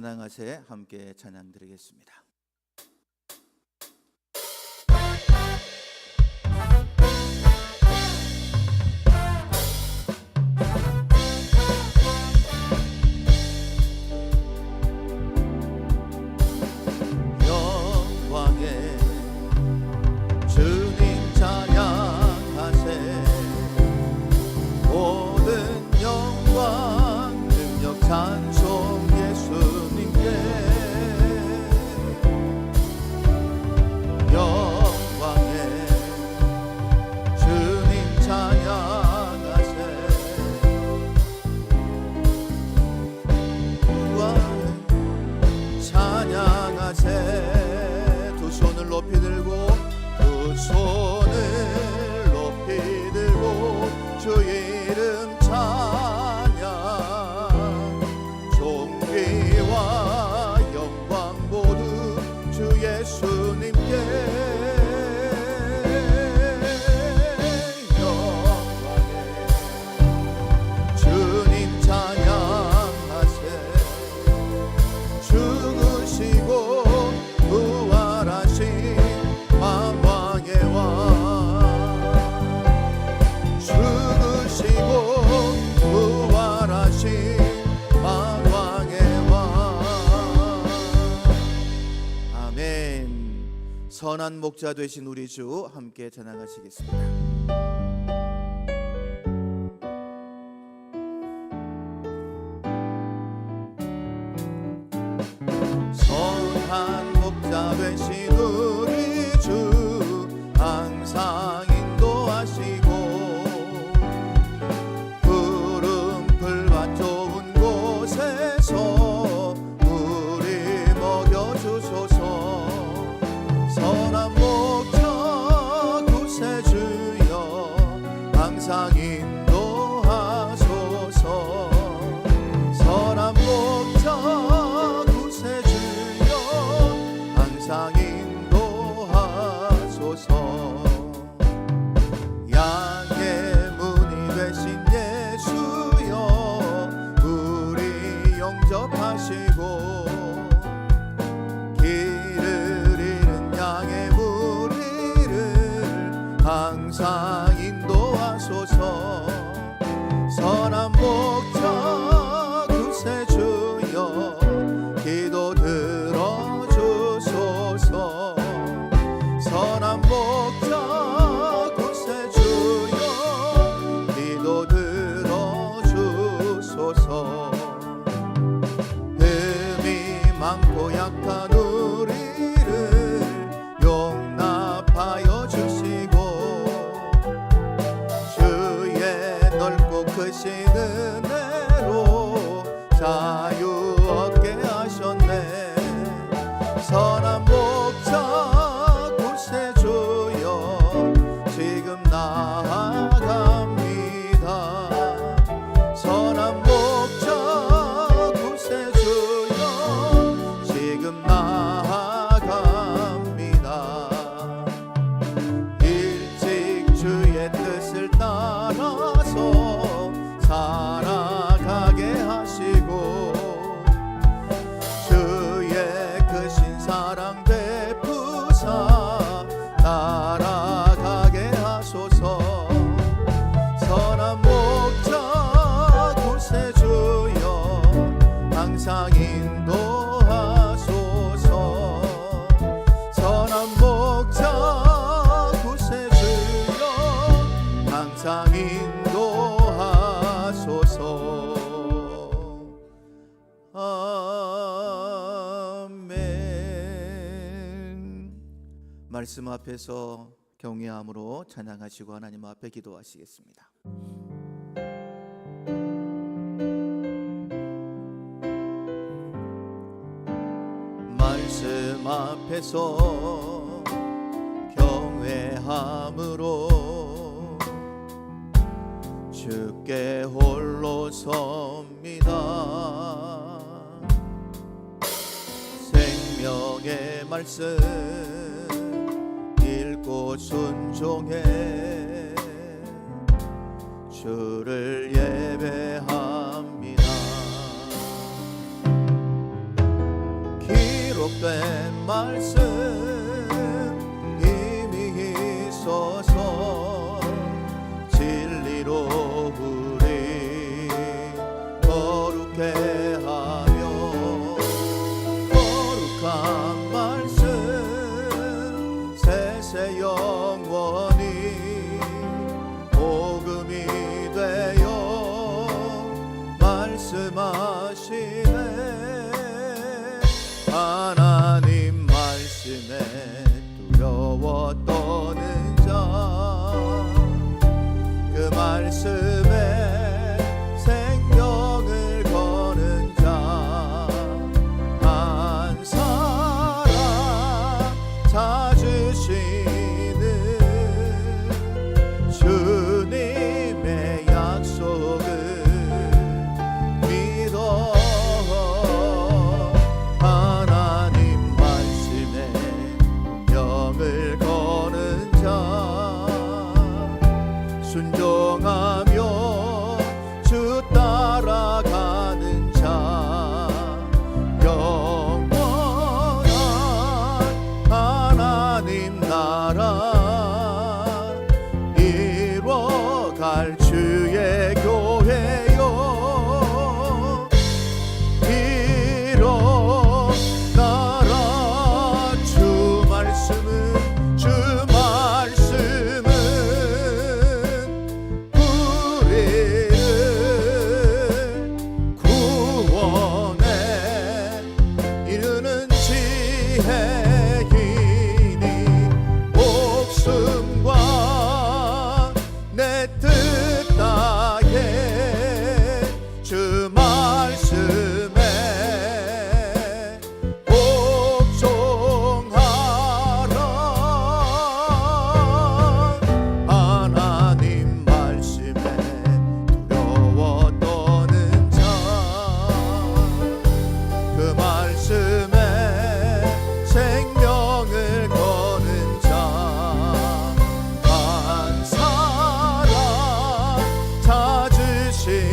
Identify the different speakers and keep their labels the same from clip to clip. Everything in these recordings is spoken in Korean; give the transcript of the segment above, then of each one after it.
Speaker 1: 찬양하세 함께 찬양 드리겠습니다. 영광의 주님 찬양하세. 모든 영광 능력 찬송 예수님께. 영광의 주님 찬양하세. 찬양하세. 두 손을 높이 들고, 두 손을 높이 들고 주 이름 찬양. 존귀와 영광 모두 주 예수님께. 영광의 주님 찬양하세. 죽으시고 부활하신 만왕의 왕. 죽으시고 부활하신 만왕의 왕. 아멘. 선한 목자 되신 우리 주 함께 찬양하시겠습니다. 선한 목자 되신 우리 주 항상 인도하시고 푸른 풀밭 좋은 곳에서 우리 먹여주소서. 선한 목자 구세주여 항상 인도하소서. 선한 목자 구세주여 항상 인도하소서. 양의 문이 되신 예수여 우리 영접하시고 길을 잃은 양의 무리를 항상 인도하소서. 선한 목자 구세주여 기도 들어주소서. 선한 목자 구세주여 기도 들어주소서. 흠이 많고 약한 우리를 용납하여 주시고 주의 넓고 크신 은혜로 자유 얻게 하셨네. 선한 목자 구세주여 지금 나아갑니다. 선한 목자 구세주여 지금 나아갑니다. 일찍 주의 뜻을 따라서 살아가게 하시고 주의 크신 사랑 베푸사 따라가게 하소서. 선한 목자 구세주여 항상 인도하소서. 선한 목자 구세주여 항상 인도하소서. 아멘. 말씀 앞에서 경외함으로 찬양하시고 하나님 앞에 기도하시겠습니다. 말씀 앞에서 경외함으로 주께 홀로 섭니다. 생명의 말씀 읽고 순종해 주를 예배합니다. 기록된 말씀 이미 있어서 진리로 우리 거룩해 하며 거룩한 말씀 세세 영원히 복음이 되어 말씀하시네. 하나님 말씀에 두려워 떠는 자, 그 말씀에 생명을 거는 자, 한 사람 찾으시는 주님의 약속을 믿어 하나님 말씀에 운명을 거는 자, 순종하며 주 따라가는 자, 영원한 하나님 나라 이뤄갈 주의 교회요. 일어나라. 주 말씀은 우리를 구원에 이르는 지혜이니 목숨과 내 뜻 다해 주 말씀에 복종하라. 하나님 말씀에 두려워 떠는 자, 그 말씀에 생명을 거는 자, 한 사람 찾으시는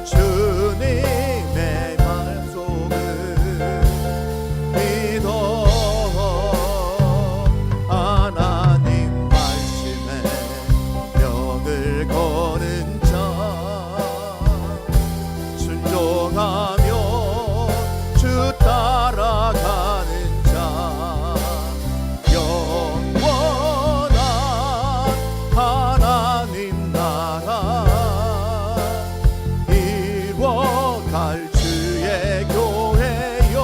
Speaker 1: 주님의 말씀을 믿어 하나님 말씀에 명을 거는 자, 순종하며 주 따라가는 자, 영원한 하나님 나라 이뤄갈 주의 교회요.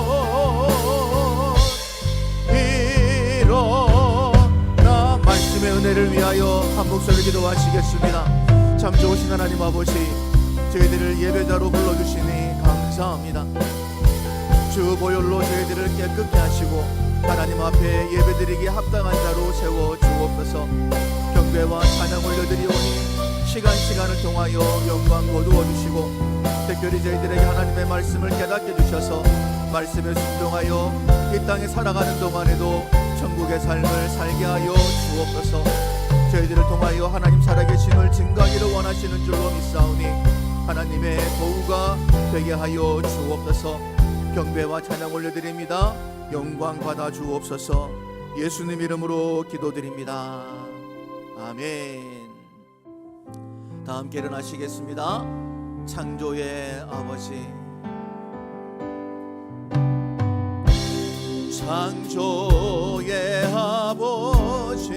Speaker 1: 일어나. 말씀의 은혜를 위하여 한 목소리 기도하시겠습니다. 참 좋으신 하나님 아버지, 저희들을 예배자로 불러주시니 감사합니다. 주 보혈로 저희들을 깨끗게 하시고 하나님 앞에 예배드리기에 합당한 자로 세워 주옵소서. 경배와 찬양 올려드리오니 시간을 통하여 영광 거두어 주시고 특별히 저희들에게 하나님의 말씀을 깨닫게 주셔서 말씀에 순종하여 이 땅에 살아가는 동안에도 천국의 삶을 살게 하여 주옵소서. 저희들을 통하여 하나님 살아계심을 증거하기를 원하시는 줄로 믿사오니 하나님의 도우가 되게 하여 주옵소서. 경배와 찬양 올려드립니다. 영광 받아 주옵소서. 예수님 이름으로 기도드립니다. 아멘. 다 함께 일어나시겠습니다. 창조의 아버지, 창조의 아버지,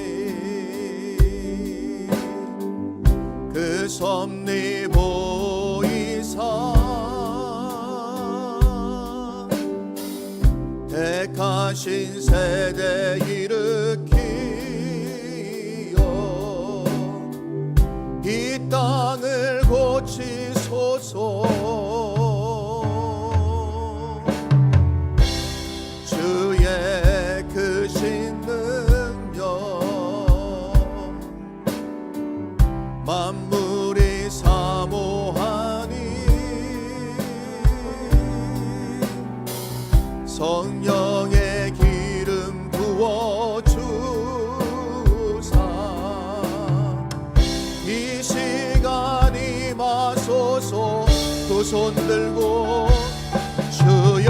Speaker 1: 그 섭리 보이사 택하신 세대 일으키어 이 땅을 고치소서. 주의 크신 능력 만물이 사모하니 성령의 기름 부어주사 이 시간이 마소서. 두 손 들고 주여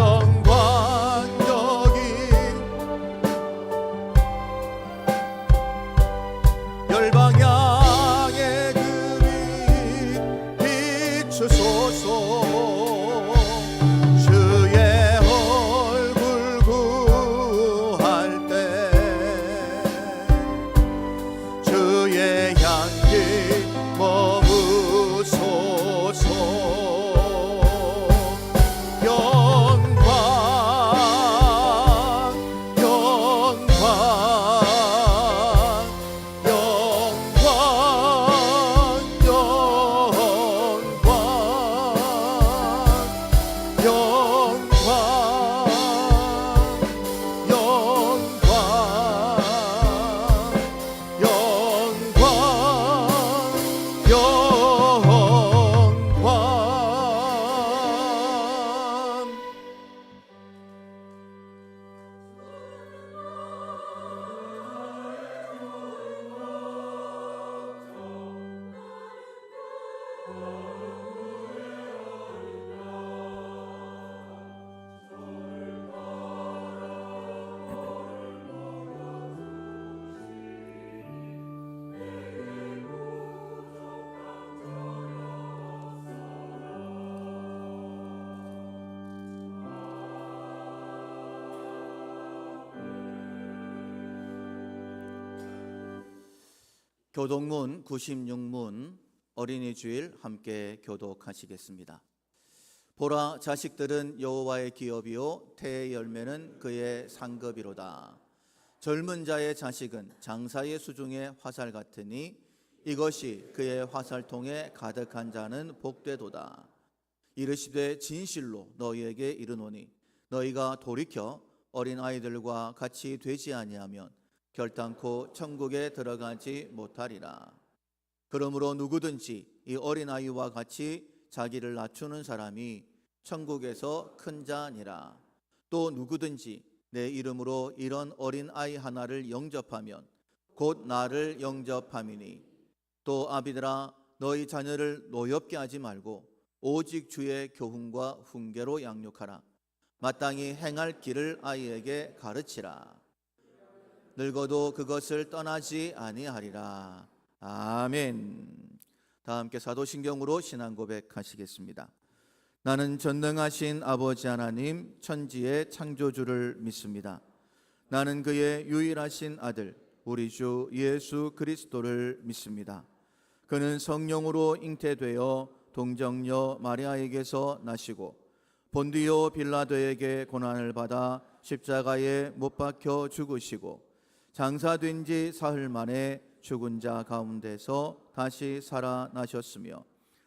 Speaker 1: 교동문 96문 어린이 주일 함께 교독하시겠습니다. 보라, 자식들은 여호와의 기업이요 태의 열매는 그의 상급이로다. 젊은 자의 자식은 장사의 수중의 화살 같으니 이것이 그의 화살통에 가득한 자는 복되도다. 이르시되 진실로 너희에게 이르노니 너희가 돌이켜 어린아이들과 같이 되지 아니하면 결단코 천국에 들어가지 못하리라. 그러므로 누구든지 이 어린아이와 같이 자기를 낮추는 사람이 천국에서 큰 자니라. 또 누구든지 내 이름으로 이런 어린아이 하나를 영접하면 곧 나를 영접함이니. 또 아비들아, 너희 자녀를 노엽게 하지 말고 오직 주의 교훈과 훈계로 양육하라. 마땅히 행할 길을 아이에게 가르치라. 늙어도 그것을 떠나지 아니하리라. 아멘. 다 함께 사도신경으로 신앙 고백하시겠습니다. 나는 전능하신 아버지 하나님 천지의 창조주를 믿습니다. 나는 그의 유일하신 아들 우리 주 예수 그리스도를 믿습니다. 그는 성령으로 잉태되어 동정녀 마리아에게서 나시고 본디오 빌라도에게 고난을 받아 십자가에 못 박혀 죽으시고 장사된 지 사흘 만에 죽은 자 가운데서 다시 살아나셨으며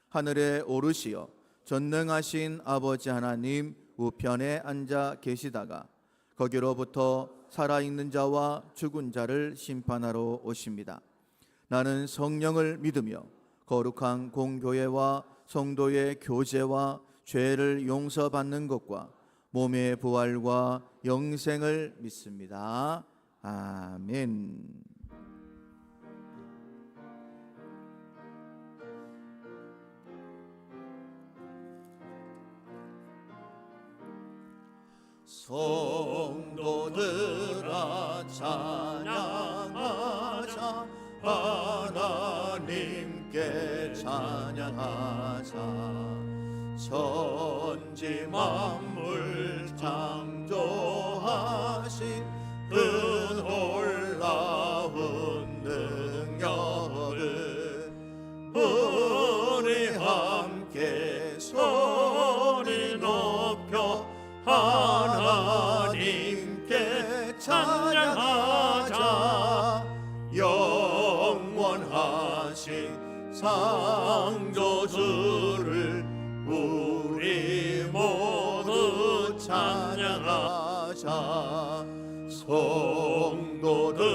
Speaker 1: 하늘에 오르시어 전능하신 아버지 하나님 우편에 앉아 계시다가 거기로부터 살아있는 자와 죽은 자를 심판하러 오십니다. 나는 성령을 믿으며 거룩한 공교회와 성도의 교제와 죄를 용서받는 것과 몸의 부활과 영생을 믿습니다. 아멘. 성도들아 찬양하자. 하나님께 찬양하자. 천지 만물 창조하신 그 놀라운 능력을 우리 함께 소리 높여 하나님께 찬양하자. 영원하신 창조주를 우리 모두 찬양하자. 성도들아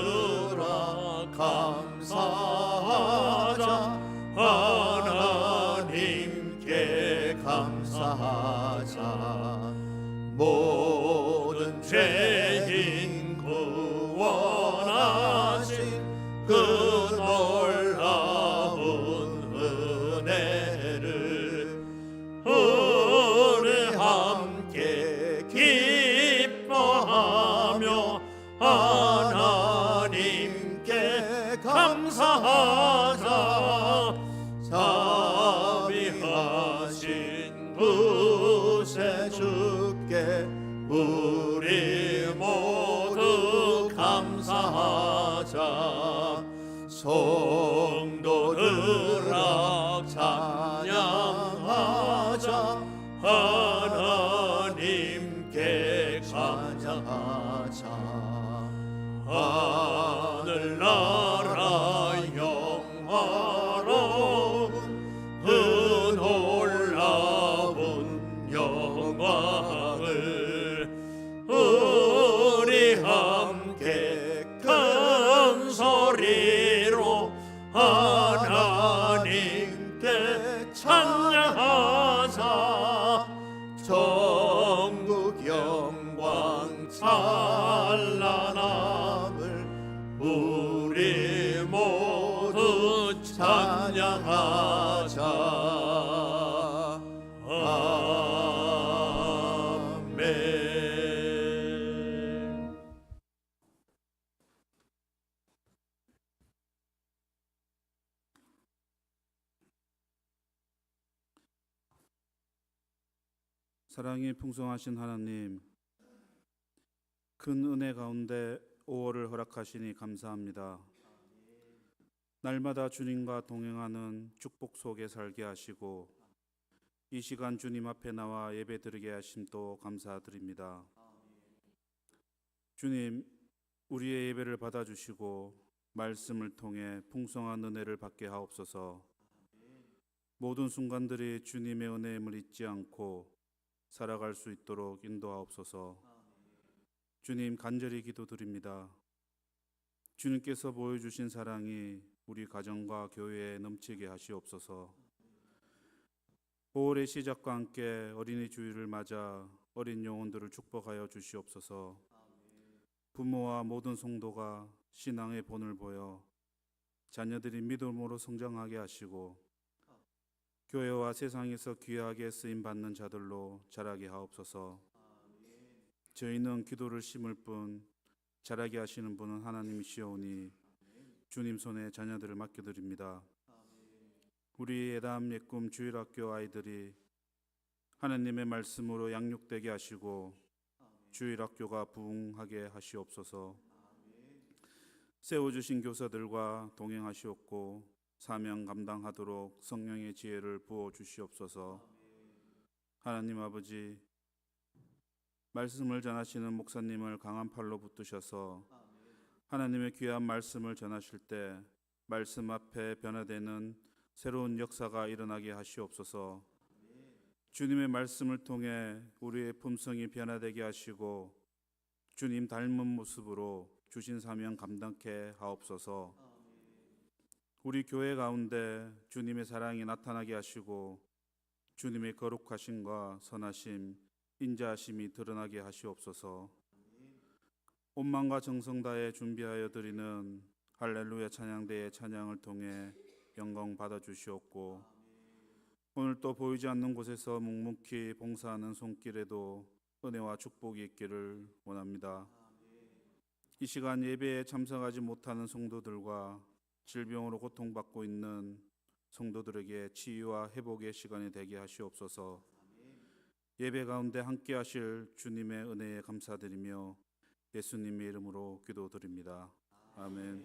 Speaker 1: 감사하자. 하나님께 감사하자. 모든 죄인 구원하신 그 놀라운 은혜를 우리 함께 기뻐하며 하나님께 감사하자. 자비하신 구세주께 우리 모두 감사하자. 성도들아 찬양하자. 하나님께 찬양하자. 하늘나라 영화로운 그 놀라운 영광을 우리 함께 큰 소리로 하나님께 찬양하자. 전국 영광 찬란함을 우리 모두 찬양하자. 아멘.
Speaker 2: 사랑이 풍성하신 하나님, 큰 은혜 가운데 5월을 허락하시니 감사합니다. 날마다 주님과 동행하는 축복 속에 살게 하시고 이 시간 주님 앞에 나와 예배드리게 하심도 감사드립니다. 주님, 우리의 예배를 받아주시고 말씀을 통해 풍성한 은혜를 받게 하옵소서. 모든 순간들이 주님의 은혜임을 잊지 않고 살아갈 수 있도록 인도하옵소서. 주님, 간절히 기도드립니다. 주님께서 보여주신 사랑이 우리 가정과 교회에 넘치게 하시옵소서. 5월의 시작과 함께 어린이 주일을 맞아 어린 영혼들을 축복하여 주시옵소서. 부모와 모든 성도가 신앙의 본을 보여 자녀들이 믿음으로 성장하게 하시고 교회와 세상에서 귀하게 쓰임 받는 자들로 자라게 하옵소서. 저희는 기도를 심을 뿐 자라게 하시는 분은 하나님이시오니 주님 손에 자녀들을 맡겨드립니다. 우리 예담 예꿈 주일학교 아이들이 하나님의 말씀으로 양육되게 하시고 주일학교가 부흥하게 하시옵소서. 세워주신 교사들과 동행하시옵고 사명 감당하도록 성령의 지혜를 부어 주시옵소서. 하나님 아버지, 말씀을 전하시는 목사님을 강한 팔로 붙드셔서 하나님의 귀한 말씀을 전하실 때 말씀 앞에 변화되는 새로운 역사가 일어나게 하시옵소서. 주님의 말씀을 통해 우리의 품성이 변화되게 하시고 주님 닮은 모습으로 주신 사명 감당케 하옵소서. 우리 교회 가운데 주님의 사랑이 나타나게 하시고 주님의 거룩하심과 선하심, 인자하심이 드러나게 하시옵소서. 온 마음과 정성 다해 준비하여 드리는 할렐루야 찬양대의 찬양을 통해 영광 받아 주시옵고 오늘 또 보이지 않는 곳에서 묵묵히 봉사하는 손길에도 은혜와 축복이 있기를 원합니다. 이 시간 예배에 참석하지 못하는 성도들과 질병으로 고통받고 있는 성도들에게 치유와 회복의 시간이 되게 하시옵소서. 예배 가운데 함께 하실 주님의 은혜에 감사드리며 예수님의 이름으로 기도드립니다. 아멘.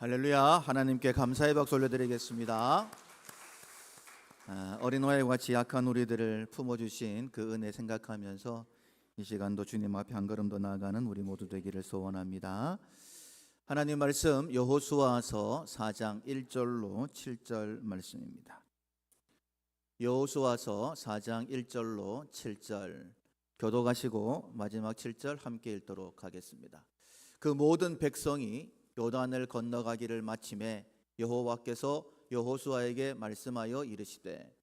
Speaker 1: 할렐루야. 하나님께 감사의 박수 올려드리겠습니다. 어린아이와 같이 약한 우리들을 품어주신 그 은혜 생각하면서 이 시간도 주님 앞에 한 걸음 더 나아가는 우리 모두 되기를 소원합니다. 하나님 말씀 여호수아서 4장 1절로 7절 말씀입니다. 여호수아서 4장 1절로 7절 교독하시고 마지막 7절 함께 읽도록 하겠습니다. 그 모든 백성이 요단을 건너가기를 마침에 여호와께서 여호수아에게 말씀하여 이르시되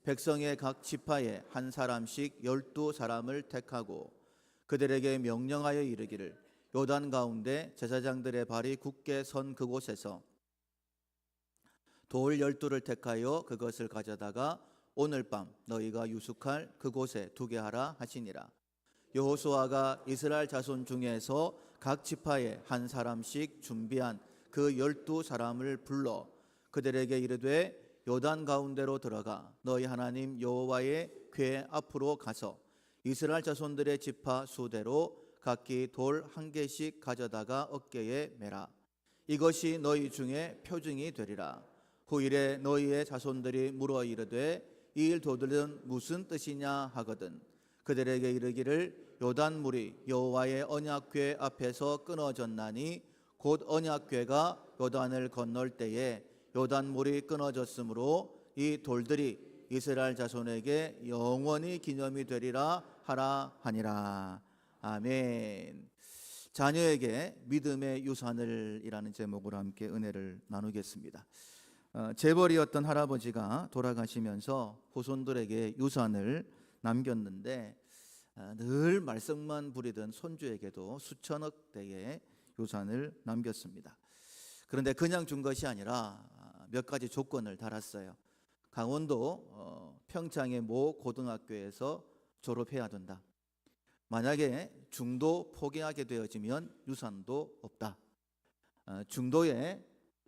Speaker 1: 백성의 각 지파에 한 사람씩 12사람을 택하고 그들에게 명령하여 이르기를 요단 가운데 제사장들의 발이 굳게 선 그곳에서 돌 12를 택하여 그것을 가져다가 오늘 밤 너희가 유숙할 그곳에 두게 하라 하시니라. 여호수아가 이스라엘 자손 중에서 각 지파에 한 사람씩 준비한 그 12사람을 불러 그들에게 이르되 요단 가운데로 들어가 너희 하나님 여호와의 궤 앞으로 가서 이스라엘 자손들의 지파 수대로 각기 돌 한 개씩 가져다가 어깨에 매라. 이것이 너희 중에 표징이 되리라. 후일에 너희의 자손들이 물어 이르되 이 일 도들은 무슨 뜻이냐 하거든 그들에게 이르기를 요단물이 여호와의 언약궤 앞에서 끊어졌나니 곧 언약궤가 요단을 건널 때에 요단물이 끊어졌으므로 이 돌들이 이스라엘 자손에게 영원히 기념이 되리라 하라 하니라. 아멘. 자녀에게 믿음의 유산을 이라는 제목으로 함께 은혜를 나누겠습니다. 재벌이었던 할아버지가 돌아가시면서 후손들에게 유산을 남겼는데 늘 말썽만 부리던 손주에게도 수천억 대의 유산을 남겼습니다. 그런데 그냥 준 것이 아니라 몇 가지 조건을 달았어요. 강원도 평창의 모 고등학교에서 졸업해야 된다. 만약에 중도 포기하게 되어지면 유산도 없다. 중도에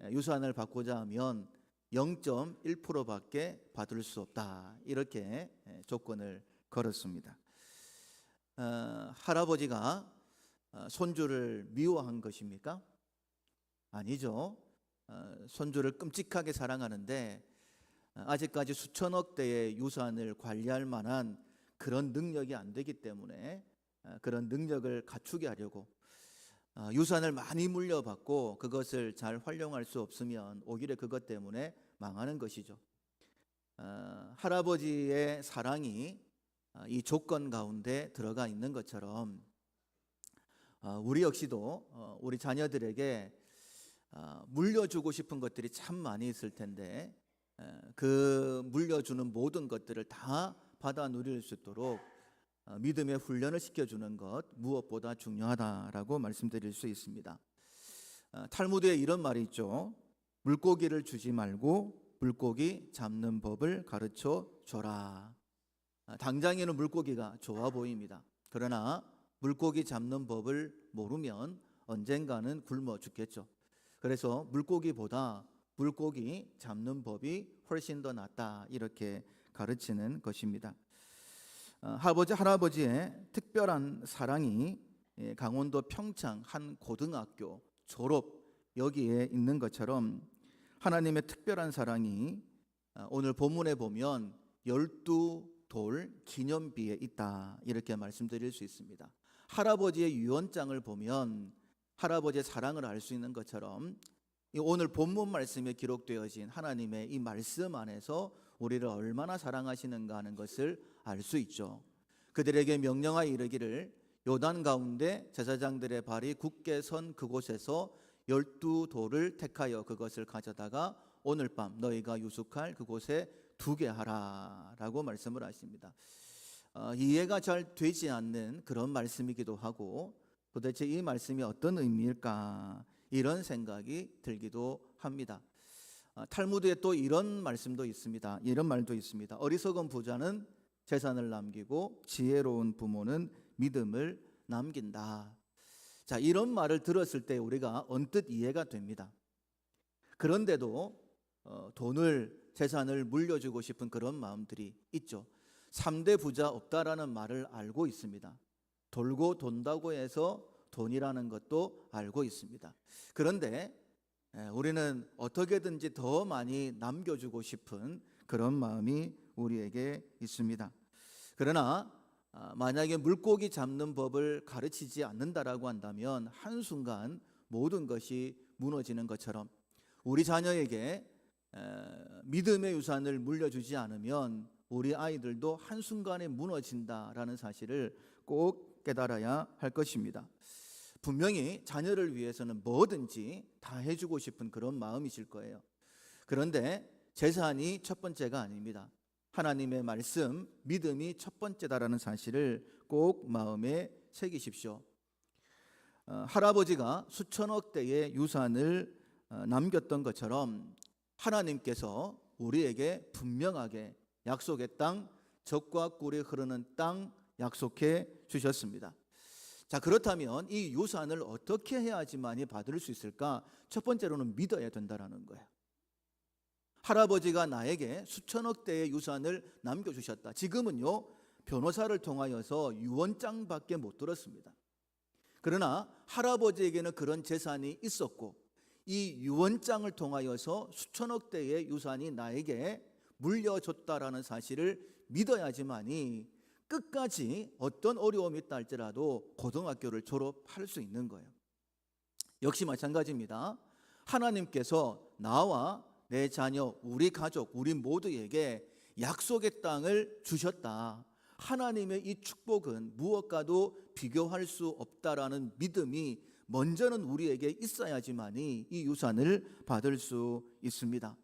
Speaker 1: 유산을 받고자 하면 0.1%밖에 받을 수 없다. 이렇게 조건을 걸었습니다. 할아버지가 손주를 미워한 것입니까? 아니죠. 손주를 끔찍하게 사랑하는데 아직까지 수천억 대의 유산을 관리할 만한 그런 능력이 안 되기 때문에 그런 능력을 갖추게 하려고 유산을 많이 물려받고 그것을 잘 활용할 수 없으면 오히려 그것 때문에 망하는 것이죠. 할아버지의 사랑이 이 조건 가운데 들어가 있는 것처럼 우리 역시도 우리 자녀들에게 물려주고 싶은 것들이 참 많이 있을 텐데 그 물려주는 모든 것들을 다 받아 누릴 수 있도록 믿음의 훈련을 시켜주는 것 무엇보다 중요하다라고 말씀드릴 수 있습니다. 탈무드에 이런 말이 있죠. 물고기를 주지 말고 물고기 잡는 법을 가르쳐 줘라. 당장에는 물고기가 좋아 보입니다. 그러나 물고기 잡는 법을 모르면 언젠가는 굶어 죽겠죠. 그래서 물고기보다 물고기 잡는 법이 훨씬 더 낫다 이렇게 가르치는 것입니다. 할아버지의 특별한 사랑이 강원도 평창 한 고등학교 졸업 여기에 있는 것처럼 하나님의 특별한 사랑이 오늘 본문에 보면 12돌 기념비에 있다 이렇게 말씀드릴 수 있습니다. 할아버지의 유언장을 보면 할아버지의 사랑을 알 수 있는 것처럼 오늘 본문 말씀에 기록되어진 하나님의 이 말씀 안에서 우리를 얼마나 사랑하시는가 하는 것을 알 수 있죠. 그들에게 명령하여 이르기를 요단 가운데 제사장들의 발이 굳게 선 그곳에서 12돌을 택하여 그것을 가져다가 오늘 밤 너희가 유숙할 그곳에 두게 하라 라고 말씀을 하십니다. 이해가 잘 되지 않는 그런 말씀이기도 하고 도대체 이 말씀이 어떤 의미일까 이런 생각이 들기도 합니다. 탈무드에 또 이런 말씀도 있습니다. 이런 말도 있습니다. 어리석은 부자는 재산을 남기고 지혜로운 부모는 믿음을 남긴다. 자, 이런 말을 들었을 때 우리가 언뜻 이해가 됩니다. 그런데도 돈을 재산을 물려주고 싶은 그런 마음들이 있죠. 3대 부자 없다라는 말을 알고 있습니다. 돌고 돈다고 해서 돈이라는 것도 알고 있습니다. 그런데 우리는 어떻게든지 더 많이 남겨주고 싶은 그런 마음이 우리에게 있습니다. 그러나 만약에 물고기 잡는 법을 가르치지 않는다라고 한다면 한순간 모든 것이 무너지는 것처럼 우리 자녀에게 믿음의 유산을 물려주지 않으면 우리 아이들도 한순간에 무너진다라는 사실을 꼭 깨달아야 할 것입니다. 분명히 자녀를 위해서는 뭐든지 다 해주고 싶은 그런 마음이실 거예요. 그런데 재산이 첫 번째가 아닙니다. 하나님의 말씀, 믿음이 첫 번째다라는 사실을 꼭 마음에 새기십시오. 할아버지가 수천억 대의 유산을 남겼던 것처럼 하나님께서 우리에게 분명하게 약속의 땅, 젖과 꿀이 흐르는 땅 약속해 주셨습니다. 자, 그렇다면 이 유산을 어떻게 해야지만이 받을 수 있을까? 첫 번째로는 믿어야 된다는 거예요. 할아버지가 나에게 수천억 대의 유산을 남겨주셨다. 지금은요, 변호사를 통하여서 유언장밖에 못 들었습니다. 그러나 할아버지에게는 그런 재산이 있었고 이 유언장을 통하여서 수천억 대의 유산이 나에게 물려줬다라는 사실을 믿어야지만이 끝까지 어떤 어려움이 있다 할지라도 고등학교를 졸업할 수 있는 거예요. 역시 마찬가지입니다. 하나님께서 나와 내 자녀, 우리 가족, 우리 모두에게 약속의 땅을 주셨다. 하나님의 이 축복은 무엇과도 비교할 수 없다라는 믿음이 먼저는 우리에게 있어야지만이 이 유산을 받을 수 있습니다.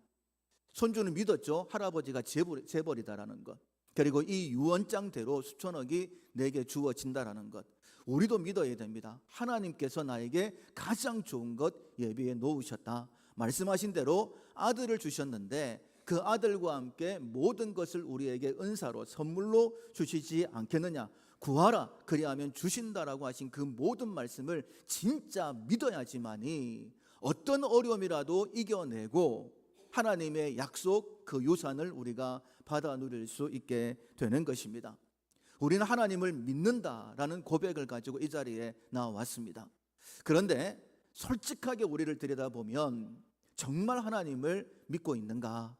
Speaker 1: 손주는 믿었죠. 할아버지가 재벌이다라는 것. 그리고 이 유언장대로 수천억이 내게 주어진다라는 것. 우리도 믿어야 됩니다. 하나님께서 나에게 가장 좋은 것 예비해 놓으셨다. 말씀하신 대로 아들을 주셨는데 그 아들과 함께 모든 것을 우리에게 은사로 선물로 주시지 않겠느냐. 구하라 그리하면 주신다라고 하신 그 모든 말씀을 진짜 믿어야지만이 어떤 어려움이라도 이겨내고 하나님의 약속 그 유산을 우리가 받아 누릴 수 있게 되는 것입니다. 우리는 하나님을 믿는다라는 고백을 가지고 이 자리에 나왔습니다. 그런데 솔직하게 우리를 들여다보면 정말 하나님을 믿고 있는가?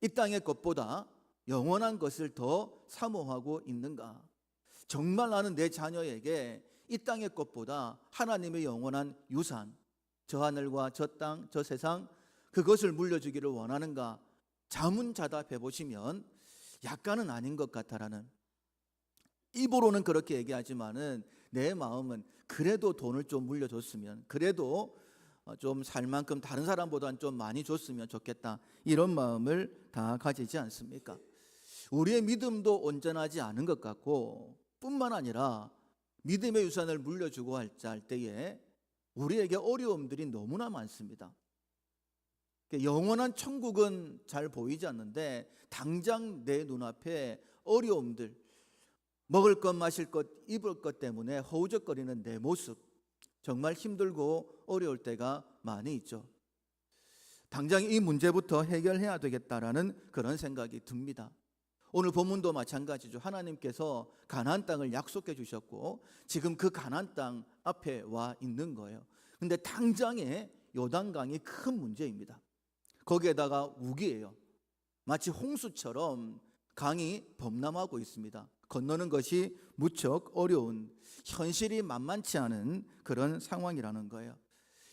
Speaker 1: 이 땅의 것보다 영원한 것을 더 사모하고 있는가? 정말 나는 내 자녀에게 이 땅의 것보다 하나님의 영원한 유산, 저 하늘과 저 땅, 저 세상 그것을 물려주기를 원하는가? 자문자답해 보시면 약간은 아닌 것 같다라는, 입으로는 그렇게 얘기하지만은 내 마음은 그래도 돈을 좀 물려줬으면, 그래도 좀 살 만큼 다른 사람보다는 좀 많이 줬으면 좋겠다, 이런 마음을 다 가지지 않습니까? 우리의 믿음도 온전하지 않은 것 같고 뿐만 아니라 믿음의 유산을 물려주고 할 때에 우리에게 어려움들이 너무나 많습니다. 영원한 천국은 잘 보이지 않는데 당장 내 눈앞에 어려움들, 먹을 것, 마실 것, 입을 것 때문에 허우적거리는 내 모습, 정말 힘들고 어려울 때가 많이 있죠. 당장 이 문제부터 해결해야 되겠다라는 그런 생각이 듭니다. 오늘 본문도 마찬가지죠. 하나님께서 가나안 땅을 약속해 주셨고 지금 그 가나안 땅 앞에 와 있는 거예요. 근데 당장에 요단강이 큰 문제입니다. 거기에다가 우기예요. 마치 홍수처럼 강이 범람하고 있습니다. 건너는 것이 무척 어려운, 현실이 만만치 않은 그런 상황이라는 거예요.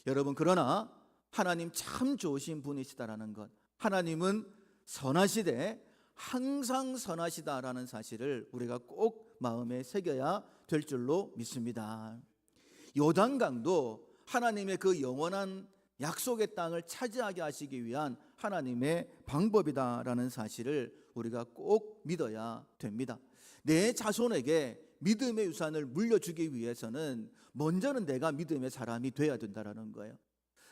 Speaker 1: 여러분, 그러나 하나님 참 좋으신 분이시다라는 것, 하나님은 선하시되 항상 선하시다라는 사실을 우리가 꼭 마음에 새겨야 될 줄로 믿습니다. 요단강도 하나님의 그 영원한 약속의 땅을 차지하게 하시기 위한 하나님의 방법이다라는 사실을 우리가 꼭 믿어야 됩니다. 내 자손에게 믿음의 유산을 물려주기 위해서는 먼저는 내가 믿음의 사람이 돼야 된다는 거예요.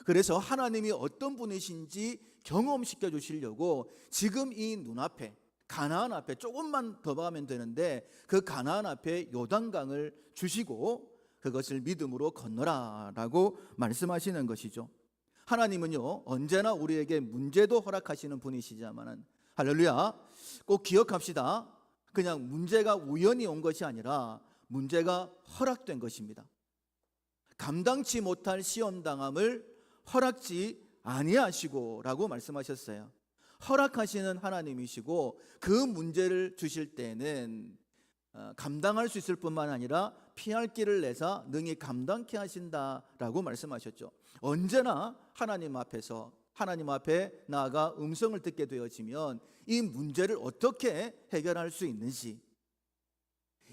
Speaker 1: 그래서 하나님이 어떤 분이신지 경험시켜 주시려고 지금 이 눈앞에 가나안 앞에 조금만 더 가면 되는데 그 가나안 앞에 요단강을 주시고 그것을 믿음으로 건너라라고 말씀하시는 것이죠. 하나님은요 언제나 우리에게 문제도 허락하시는 분이시지만은, 할렐루야, 꼭 기억합시다. 그냥 문제가 우연히 온 것이 아니라 문제가 허락된 것입니다. 감당치 못할 시험당함을 허락지 아니하시고라고 말씀하셨어요. 허락하시는 하나님이시고 그 문제를 주실 때는 감당할 수 있을 뿐만 아니라 피할 길을 내사 능히 감당케 하신다라고 말씀하셨죠. 언제나 하나님 앞에 나아가 음성을 듣게 되어지면 이 문제를 어떻게 해결할 수 있는지,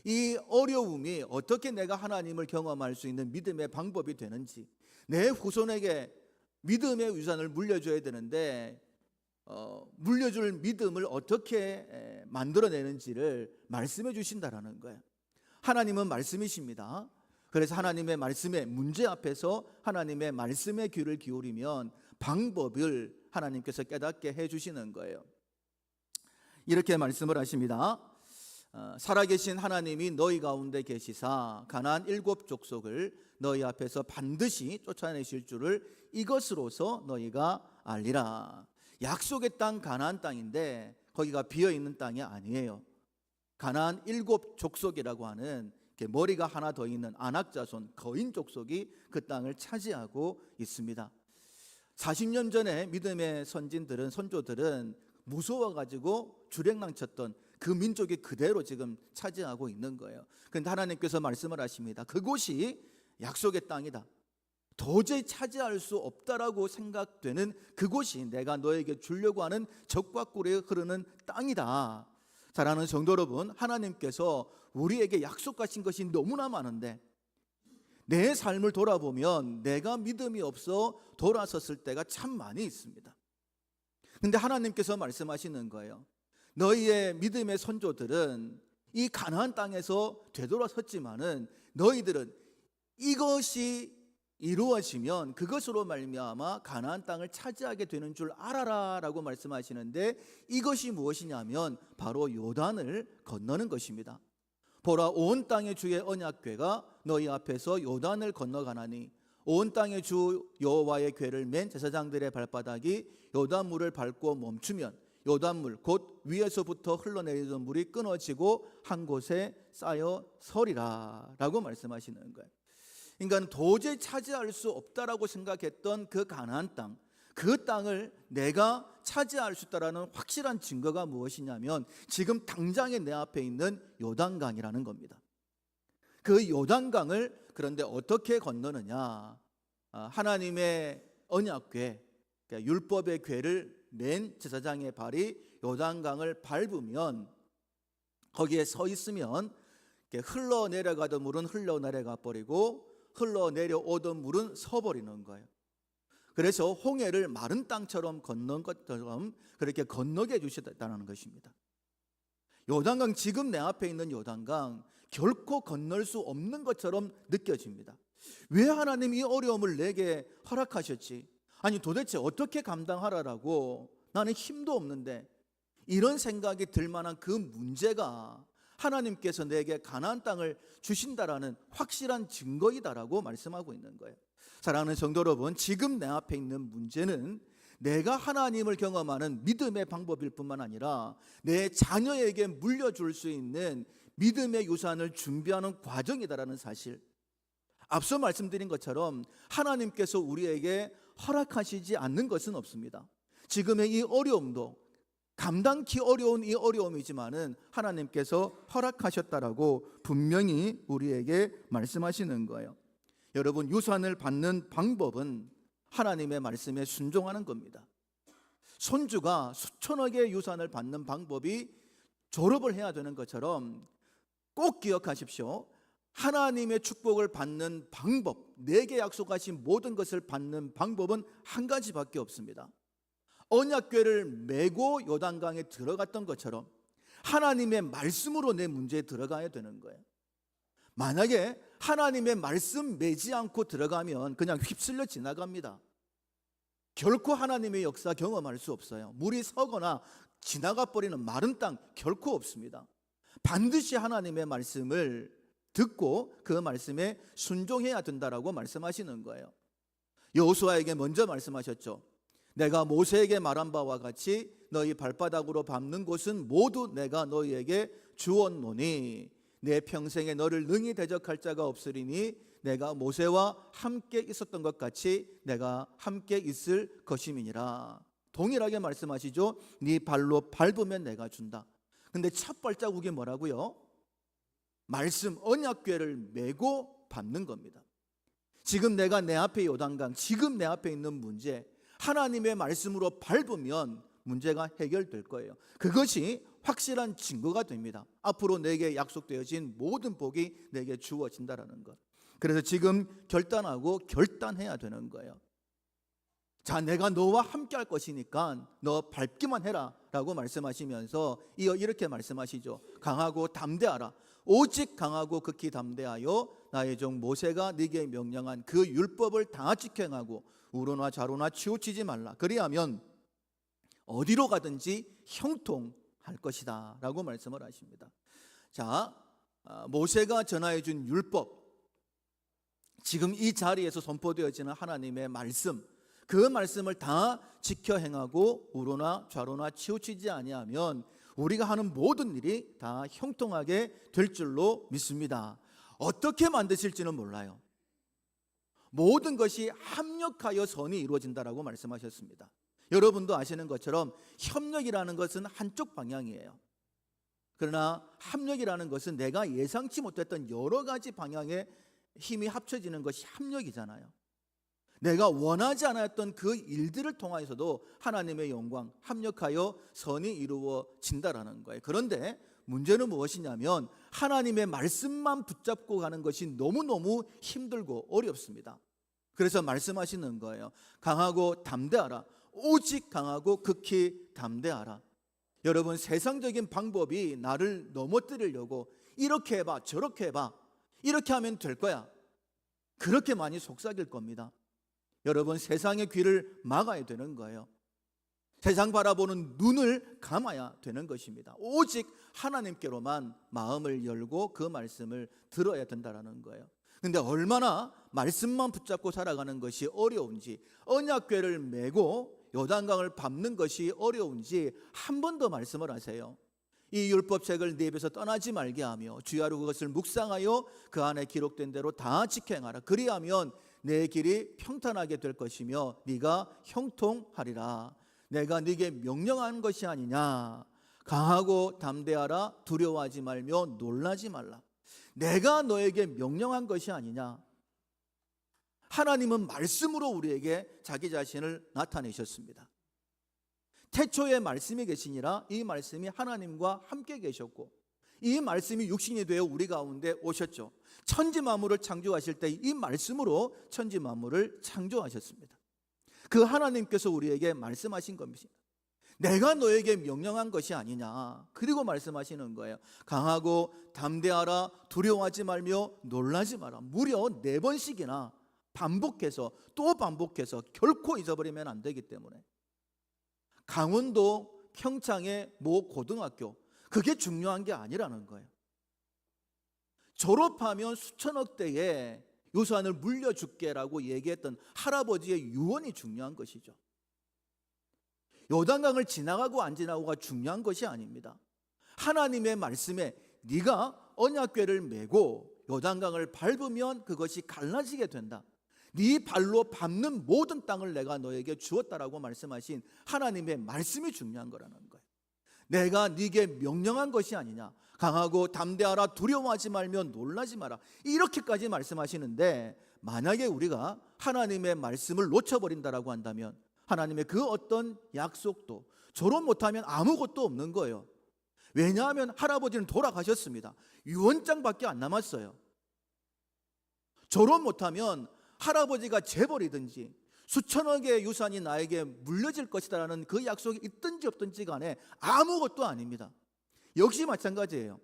Speaker 1: 이 어려움이 어떻게 내가 하나님을 경험할 수 있는 믿음의 방법이 되는지, 내 후손에게 믿음의 유산을 물려줘야 되는데 물려줄 믿음을 어떻게 만들어내는지를 말씀해 주신다라는 거예요. 하나님은 말씀이십니다. 그래서 하나님의 말씀의 문제 앞에서 하나님의 말씀의 귀를 기울이면 방법을 하나님께서 깨닫게 해주시는 거예요. 이렇게 말씀을 하십니다. 살아계신 하나님이 너희 가운데 계시사 가나안 7 족속을 너희 앞에서 반드시 쫓아내실 줄을 이것으로서 너희가 알리라. 약속의 땅 가나안 땅인데 거기가 비어있는 땅이 아니에요. 가나안 7 족속이라고 하는 머리가 하나 더 있는 안악자손 거인 족속이 그 땅을 차지하고 있습니다. 40년 전에 믿음의 선조들은 무서워가지고 주랭랑쳤던 그 민족이 그대로 지금 차지하고 있는 거예요. 그런데 하나님께서 말씀을 하십니다. 그곳이 약속의 땅이다. 도저히 차지할 수 없다라고 생각되는 그곳이 내가 너에게 주려고 하는 적과 꿀이 흐르는 땅이다. 사랑하는 성도 여러분, 하나님께서 우리에게 약속하신 것이 너무나 많은데 내 삶을 돌아보면 내가 믿음이 없어 돌아섰을 때가 참 많이 있습니다. 근데 하나님께서 말씀하시는 거예요. 너희의 믿음의 선조들은 이 가나안 땅에서 되돌아섰지만은 너희들은 이것이 이루어지면 그것으로 말미암아 가나안 땅을 차지하게 되는 줄 알아라라고 말씀하시는데 이것이 무엇이냐면 바로 요단을 건너는 것입니다. 보라, 온 땅의 주의 언약궤가 너희 앞에서 요단을 건너가나니 온 땅의 주 여호와의 궤를 맨 제사장들의 발바닥이 요단물을 밟고 멈추면 요단물 곧 위에서부터 흘러내리던 물이 끊어지고 한 곳에 쌓여 서리라 라고 말씀하시는 거예요. 그러니까 도저히 차지할 수 없다라고 생각했던 그 가나안 땅, 그 땅을 내가 차지할 수 있다라는 확실한 증거가 무엇이냐면 지금 당장에 내 앞에 있는 요단강이라는 겁니다. 그 요단강을 그런데 어떻게 건너느냐? 하나님의 언약궤, 그러니까 율법의 궤를 맨 제사장의 발이 요단강을 밟으면 거기에 서 있으면 흘러내려가던 물은 흘러내려가 버리고 흘러내려오던 물은 서버리는 거예요. 그래서 홍해를 마른 땅처럼 건넌 것처럼 그렇게 건너게 해주셨다는 것입니다. 요단강, 지금 내 앞에 있는 요단강 결코 건널 수 없는 것처럼 느껴집니다. 왜 하나님 이 어려움을 내게 허락하셨지? 아니 도대체 어떻게 감당하라라고, 나는 힘도 없는데, 이런 생각이 들 만한 그 문제가 하나님께서 내게 가나안 땅을 주신다라는 확실한 증거이다라고 말씀하고 있는 거예요. 사랑하는 성도 여러분, 지금 내 앞에 있는 문제는 내가 하나님을 경험하는 믿음의 방법일 뿐만 아니라 내 자녀에게 물려줄 수 있는 믿음의 유산을 준비하는 과정이다라는 사실, 앞서 말씀드린 것처럼 하나님께서 우리에게 허락하시지 않는 것은 없습니다. 지금의 이 어려움도 감당키 어려운 이 어려움이지만은 하나님께서 허락하셨다라고 분명히 우리에게 말씀하시는 거예요. 여러분, 유산을 받는 방법은 하나님의 말씀에 순종하는 겁니다. 손주가 수천억의 유산을 받는 방법이 졸업을 해야 되는 것처럼 꼭 기억하십시오. 하나님의 축복을 받는 방법, 내게 약속하신 모든 것을 받는 방법은 한 가지밖에 없습니다. 언약궤를 메고 요단강에 들어갔던 것처럼 하나님의 말씀으로 내 문제에 들어가야 되는 거예요. 만약에 하나님의 말씀 매지 않고 들어가면 그냥 휩쓸려 지나갑니다. 결코 하나님의 역사 경험할 수 없어요. 물이 서거나 지나가 버리는 마른 땅 결코 없습니다. 반드시 하나님의 말씀을 듣고 그 말씀에 순종해야 된다라고 말씀하시는 거예요. 여호수아에게 먼저 말씀하셨죠. 내가 모세에게 말한 바와 같이 너희 발바닥으로 밟는 곳은 모두 내가 너희에게 주었노니 내 평생에 너를 능히 대적할 자가 없으리니 내가 모세와 함께 있었던 것 같이 내가 함께 있을 것임이니라. 동일하게 말씀하시죠. 네 발로 밟으면 내가 준다. 근데 첫 발자국이 뭐라고요? 말씀, 언약궤를 메고 밟는 겁니다. 지금 내가 내 앞에 요단강, 지금 내 앞에 있는 문제, 하나님의 말씀으로 밟으면 문제가 해결될 거예요. 그것이 확실한 증거가 됩니다. 앞으로 내게 약속되어진 모든 복이 내게 주어진다라는 것. 그래서 지금 결단하고 결단해야 되는 거예요. 자, 내가 너와 함께 할 것이니까 너 밟기만 해라 라고 말씀하시면서 이렇게 말씀하시죠. 강하고 담대하라. 오직 강하고 극히 담대하여 나의 종 모세가 네게 명령한 그 율법을 다 지켜 행하고 우로나 좌로나 치우치지 말라. 그리하면 어디로 가든지 형통할 것이다 라고 말씀을 하십니다. 자, 모세가 전하여 준 율법, 지금 이 자리에서 선포되어지는 하나님의 말씀, 그 말씀을 다 지켜 행하고 우로나 좌로나 치우치지 아니하면 우리가 하는 모든 일이 다 형통하게 될 줄로 믿습니다. 어떻게 만드실지는 몰라요. 모든 것이 합력하여 선이 이루어진다라고 말씀하셨습니다. 여러분도 아시는 것처럼 협력이라는 것은 한쪽 방향이에요. 그러나 합력이라는 것은 내가 예상치 못했던 여러 가지 방향의 힘이 합쳐지는 것이 합력이잖아요. 내가 원하지 않았던 그 일들을 통하여서도 하나님의 영광, 합력하여 선이 이루어진다라는 거예요. 그런데 문제는 무엇이냐면 하나님의 말씀만 붙잡고 가는 것이 너무너무 힘들고 어렵습니다. 그래서 말씀하시는 거예요. 강하고 담대하라. 오직 강하고 극히 담대하라. 여러분, 세상적인 방법이 나를 넘어뜨리려고 이렇게 해봐, 저렇게 해봐, 이렇게 하면 될 거야, 그렇게 많이 속삭일 겁니다. 여러분, 세상의 귀를 막아야 되는 거예요. 세상 바라보는 눈을 감아야 되는 것입니다. 오직 하나님께로만 마음을 열고 그 말씀을 들어야 된다는 거예요. 근데 얼마나 말씀만 붙잡고 살아가는 것이 어려운지, 언약궤를 메고 요단강을 밟는 것이 어려운지 한 번 더 말씀을 하세요. 이 율법책을 네 입에서 떠나지 말게 하며 주야로 그것을 묵상하여 그 안에 기록된 대로 다 지켜 행하라. 그리하면 내 길이 평탄하게 될 것이며 네가 형통하리라. 내가 네게 명령한 것이 아니냐. 강하고 담대하라. 두려워하지 말며 놀라지 말라. 내가 너에게 명령한 것이 아니냐. 하나님은 말씀으로 우리에게 자기 자신을 나타내셨습니다. 태초에 말씀이 계시니라. 이 말씀이 하나님과 함께 계셨고 이 말씀이 육신이 되어 우리 가운데 오셨죠. 천지 만물을 창조하실 때 이 말씀으로 천지 만물을 창조하셨습니다. 그 하나님께서 우리에게 말씀하신 겁니다. 내가 너에게 명령한 것이 아니냐. 그리고 말씀하시는 거예요. 강하고 담대하라. 두려워하지 말며 놀라지 마라. 무려 4번씩이나 반복해서 또 반복해서 결코 잊어버리면 안 되기 때문에. 강원도 평창의 모 고등학교, 그게 중요한 게 아니라는 거예요. 졸업하면 수천억대의 유산을 물려줄게라고 얘기했던 할아버지의 유언이 중요한 것이죠. 요단강을 지나가고 안 지나가고가 중요한 것이 아닙니다. 하나님의 말씀에 네가 언약궤를 메고 요단강을 밟으면 그것이 갈라지게 된다. 네 발로 밟는 모든 땅을 내가 너에게 주었다라고 말씀하신 하나님의 말씀이 중요한 거라는 거예요. 내가 네게 명령한 것이 아니냐. 강하고 담대하라. 두려워하지 말며 놀라지 마라. 이렇게까지 말씀하시는데 만약에 우리가 하나님의 말씀을 놓쳐버린다라고 한다면 하나님의 그 어떤 약속도 졸업 못하면 아무것도 없는 거예요. 왜냐하면 할아버지는 돌아가셨습니다. 유언장밖에 안 남았어요. 졸업 못하면 할아버지가 재벌이든지 수천억의 유산이 나에게 물려질 것이다라는 그 약속이 있든지 없든지 간에 아무것도 아닙니다. 역시 마찬가지예요.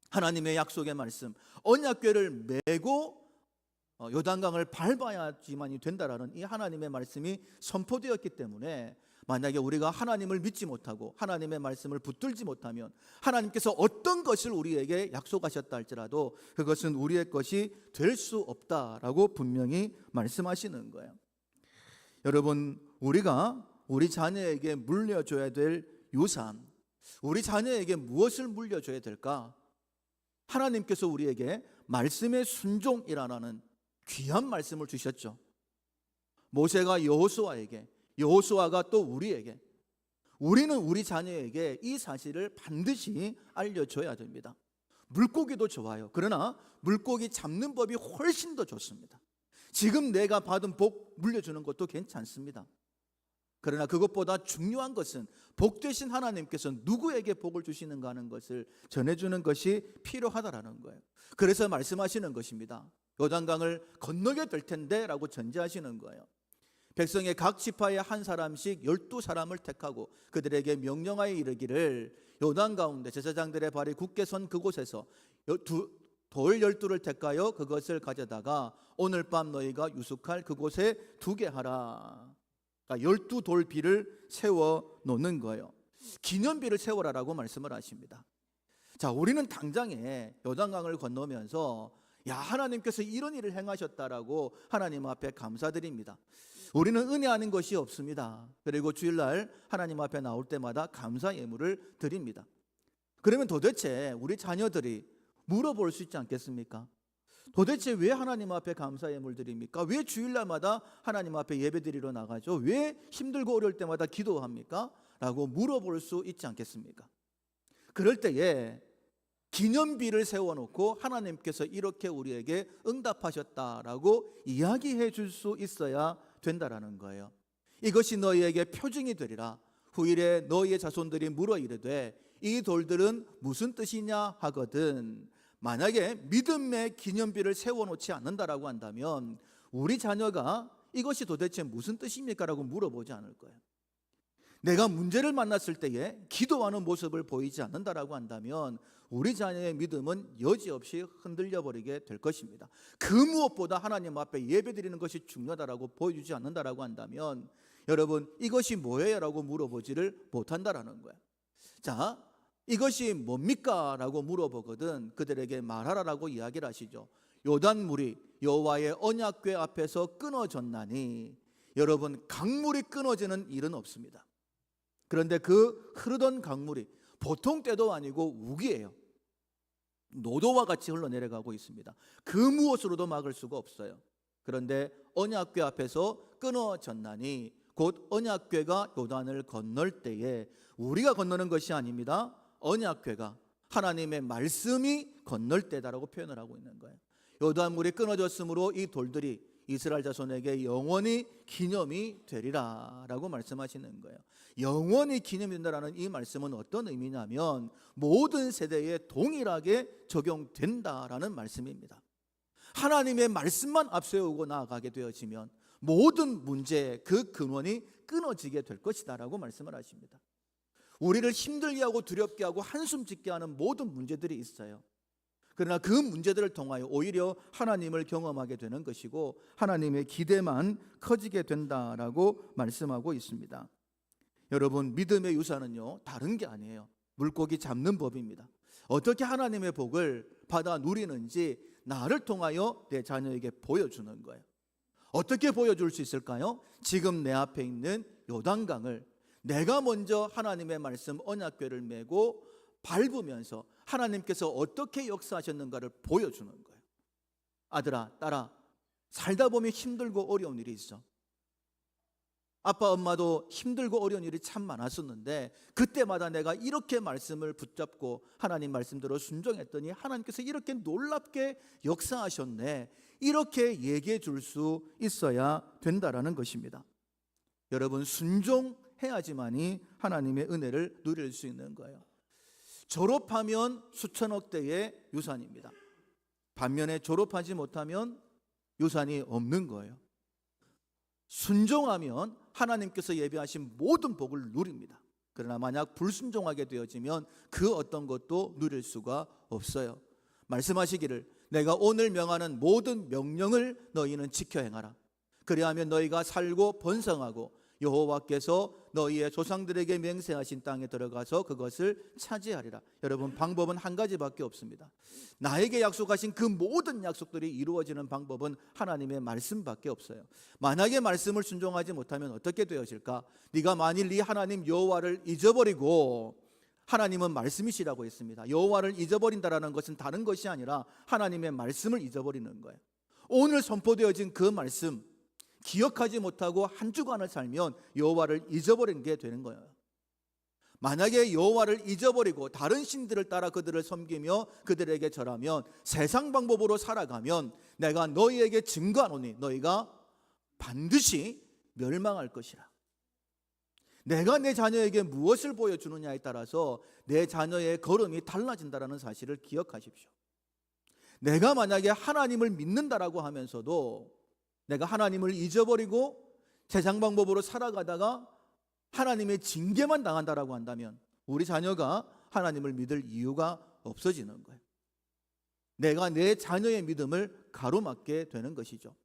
Speaker 1: 하나님의 약속의 말씀, 언약궤를 메고 요단강을 밟아야지만이 된다라는 이 하나님의 말씀이 선포되었기 때문에 만약에 우리가 하나님을 믿지 못하고 하나님의 말씀을 붙들지 못하면 하나님께서 어떤 것을 우리에게 약속하셨다 할지라도 그것은 우리의 것이 될 수 없다라고 분명히 말씀하시는 거예요. 여러분, 우리가 우리 자녀에게 물려줘야 될 유산, 우리 자녀에게 무엇을 물려줘야 될까? 하나님께서 우리에게 말씀의 순종이라는 귀한 말씀을 주셨죠. 모세가 여호수아에게, 여호수아가 또 우리에게, 우리는 우리 자녀에게 이 사실을 반드시 알려줘야 됩니다. 물고기도 좋아요. 그러나 물고기 잡는 법이 훨씬 더 좋습니다. 지금 내가 받은 복 물려주는 것도 괜찮습니다. 그러나 그것보다 중요한 것은 복 되신 하나님께서 누구에게 복을 주시는가 하는 것을 전해주는 것이 필요하다라는 거예요. 그래서 말씀하시는 것입니다. 요단강을 건너게 될 텐데 라고 전제하시는 거예요. 백성의 각 지파에 한 사람씩 12사람을 택하고 그들에게 명령하여 이르기를 요단 가운데 제사장들의 발이 굳게 선 그곳에서 돌 12를 택하여 그것을 가져다가 오늘 밤 너희가 유숙할 그곳에 두게 하라. 그러니까 12돌비를 세워 놓는 거예요. 기념비를 세워라라고 말씀을 하십니다. 자, 우리는 당장에 요단강을 건너면서 야, 하나님께서 이런 일을 행하셨다라고 하나님 앞에 감사드립니다. 우리는 은혜하는 것이 없습니다. 그리고 주일날 하나님 앞에 나올 때마다 감사 예물을 드립니다. 그러면 도대체 우리 자녀들이 물어볼 수 있지 않겠습니까? 도대체 왜 하나님 앞에 감사 예물 드립니까? 왜 주일날마다 하나님 앞에 예배 드리러 나가죠? 왜 힘들고 어려울 때마다 기도합니까? 라고 물어볼 수 있지 않겠습니까? 그럴 때에 기념비를 세워놓고 하나님께서 이렇게 우리에게 응답하셨다라고 이야기해 줄 수 있어야 된다라는 거예요. 이것이 너희에게 표징이 되리라. 후일에 너희의 자손들이 물어 이르되 이 돌들은 무슨 뜻이냐 하거든. 만약에 믿음의 기념비를 세워놓지 않는다라고 한다면 우리 자녀가 이것이 도대체 무슨 뜻입니까? 라고 물어보지 않을 거예요. 내가 문제를 만났을 때에 기도하는 모습을 보이지 않는다라고 한다면 우리 자녀의 믿음은 여지없이 흔들려 버리게 될 것입니다. 그 무엇보다 하나님 앞에 예배드리는 것이 중요하다라고 보여주지 않는다라고 한다면 여러분 이것이 뭐예요? 라고 물어보지를 못한다라는 거예요. 자, 이것이 뭡니까? 라고 물어보거든 그들에게 말하라라고 이야기를 하시죠. 요단물이 여호와의 언약궤 앞에서 끊어졌나니. 여러분 강물이 끊어지는 일은 없습니다. 그런데 그 흐르던 강물이 보통 때도 아니고 우기예요. 노도와 같이 흘러내려가고 있습니다. 그 무엇으로도 막을 수가 없어요. 그런데 언약궤 앞에서 끊어졌나니 곧 언약궤가 요단을 건널 때에 우리가 건너는 것이 아닙니다. 언약궤가 하나님의 말씀이 건널 때다라고 표현을 하고 있는 거예요. 요단물이 끊어졌으므로 이 돌들이 이스라엘 자손에게 영원히 기념이 되리라 라고 말씀하시는 거예요. 영원히 기념이 된다라는 이 말씀은 어떤 의미냐면 모든 세대에 동일하게 적용된다라는 말씀입니다. 하나님의 말씀만 앞세우고 나아가게 되어지면 모든 문제의 그 근원이 끊어지게 될 것이다 라고 말씀을 하십니다. 우리를 힘들게 하고 두렵게 하고 한숨 짓게 하는 모든 문제들이 있어요. 그러나 그 문제들을 통하여 오히려 하나님을 경험하게 되는 것이고 하나님의 기대만 커지게 된다라고 말씀하고 있습니다. 여러분 믿음의 유산은요 다른 게 아니에요. 물고기 잡는 법입니다. 어떻게 하나님의 복을 받아 누리는지 나를 통하여 내 자녀에게 보여주는 거예요. 어떻게 보여줄 수 있을까요? 지금 내 앞에 있는 요단강을 내가 먼저 하나님의 말씀 언약궤를 메고 밟으면서 하나님께서 어떻게 역사하셨는가를 보여주는 거예요. 아들아, 딸아, 살다 보면 힘들고 어려운 일이 있어. 아빠, 엄마도 힘들고 어려운 일이 참 많았었는데 그때마다 내가 이렇게 말씀을 붙잡고 하나님 말씀대로 순종했더니 하나님께서 이렇게 놀랍게 역사하셨네. 이렇게 얘기해 줄 수 있어야 된다라는 것입니다. 여러분 순종해야지만이 하나님의 은혜를 누릴 수 있는 거예요. 졸업하면 수천억 대의 유산입니다. 반면에 졸업하지 못하면 유산이 없는 거예요. 순종하면 하나님께서 예비하신 모든 복을 누립니다. 그러나 만약 불순종하게 되어지면 그 어떤 것도 누릴 수가 없어요. 말씀하시기를 내가 오늘 명하는 모든 명령을 너희는 지켜 행하라. 그리하면 너희가 살고 번성하고 여호와께서 너희의 조상들에게 맹세하신 땅에 들어가서 그것을 차지하리라. 여러분 방법은 한 가지밖에 없습니다. 나에게 약속하신 그 모든 약속들이 이루어지는 방법은 하나님의 말씀밖에 없어요. 만약에 말씀을 순종하지 못하면 어떻게 되어질까? 네가 만일 네 하나님 여호와를 잊어버리고, 하나님은 말씀이시라고 했습니다. 여호와를 잊어버린다라는 것은 다른 것이 아니라 하나님의 말씀을 잊어버리는 거예요. 오늘 선포되어진 그 말씀 기억하지 못하고 한 주간을 살면 여호와를 잊어버리는 게 되는 거예요. 만약에 여호와를 잊어버리고 다른 신들을 따라 그들을 섬기며 그들에게 절하면, 세상 방법으로 살아가면 내가 너희에게 증거하노니 너희가 반드시 멸망할 것이라. 내가 내 자녀에게 무엇을 보여주느냐에 따라서 내 자녀의 걸음이 달라진다는 사실을 기억하십시오. 내가 만약에 하나님을 믿는다라고 하면서도 내가 하나님을 잊어버리고 세상 방법으로 살아가다가 하나님의 징계만 당한다라고 한다면 우리 자녀가 하나님을 믿을 이유가 없어지는 거예요. 내가 내 자녀의 믿음을 가로막게 되는 것이죠.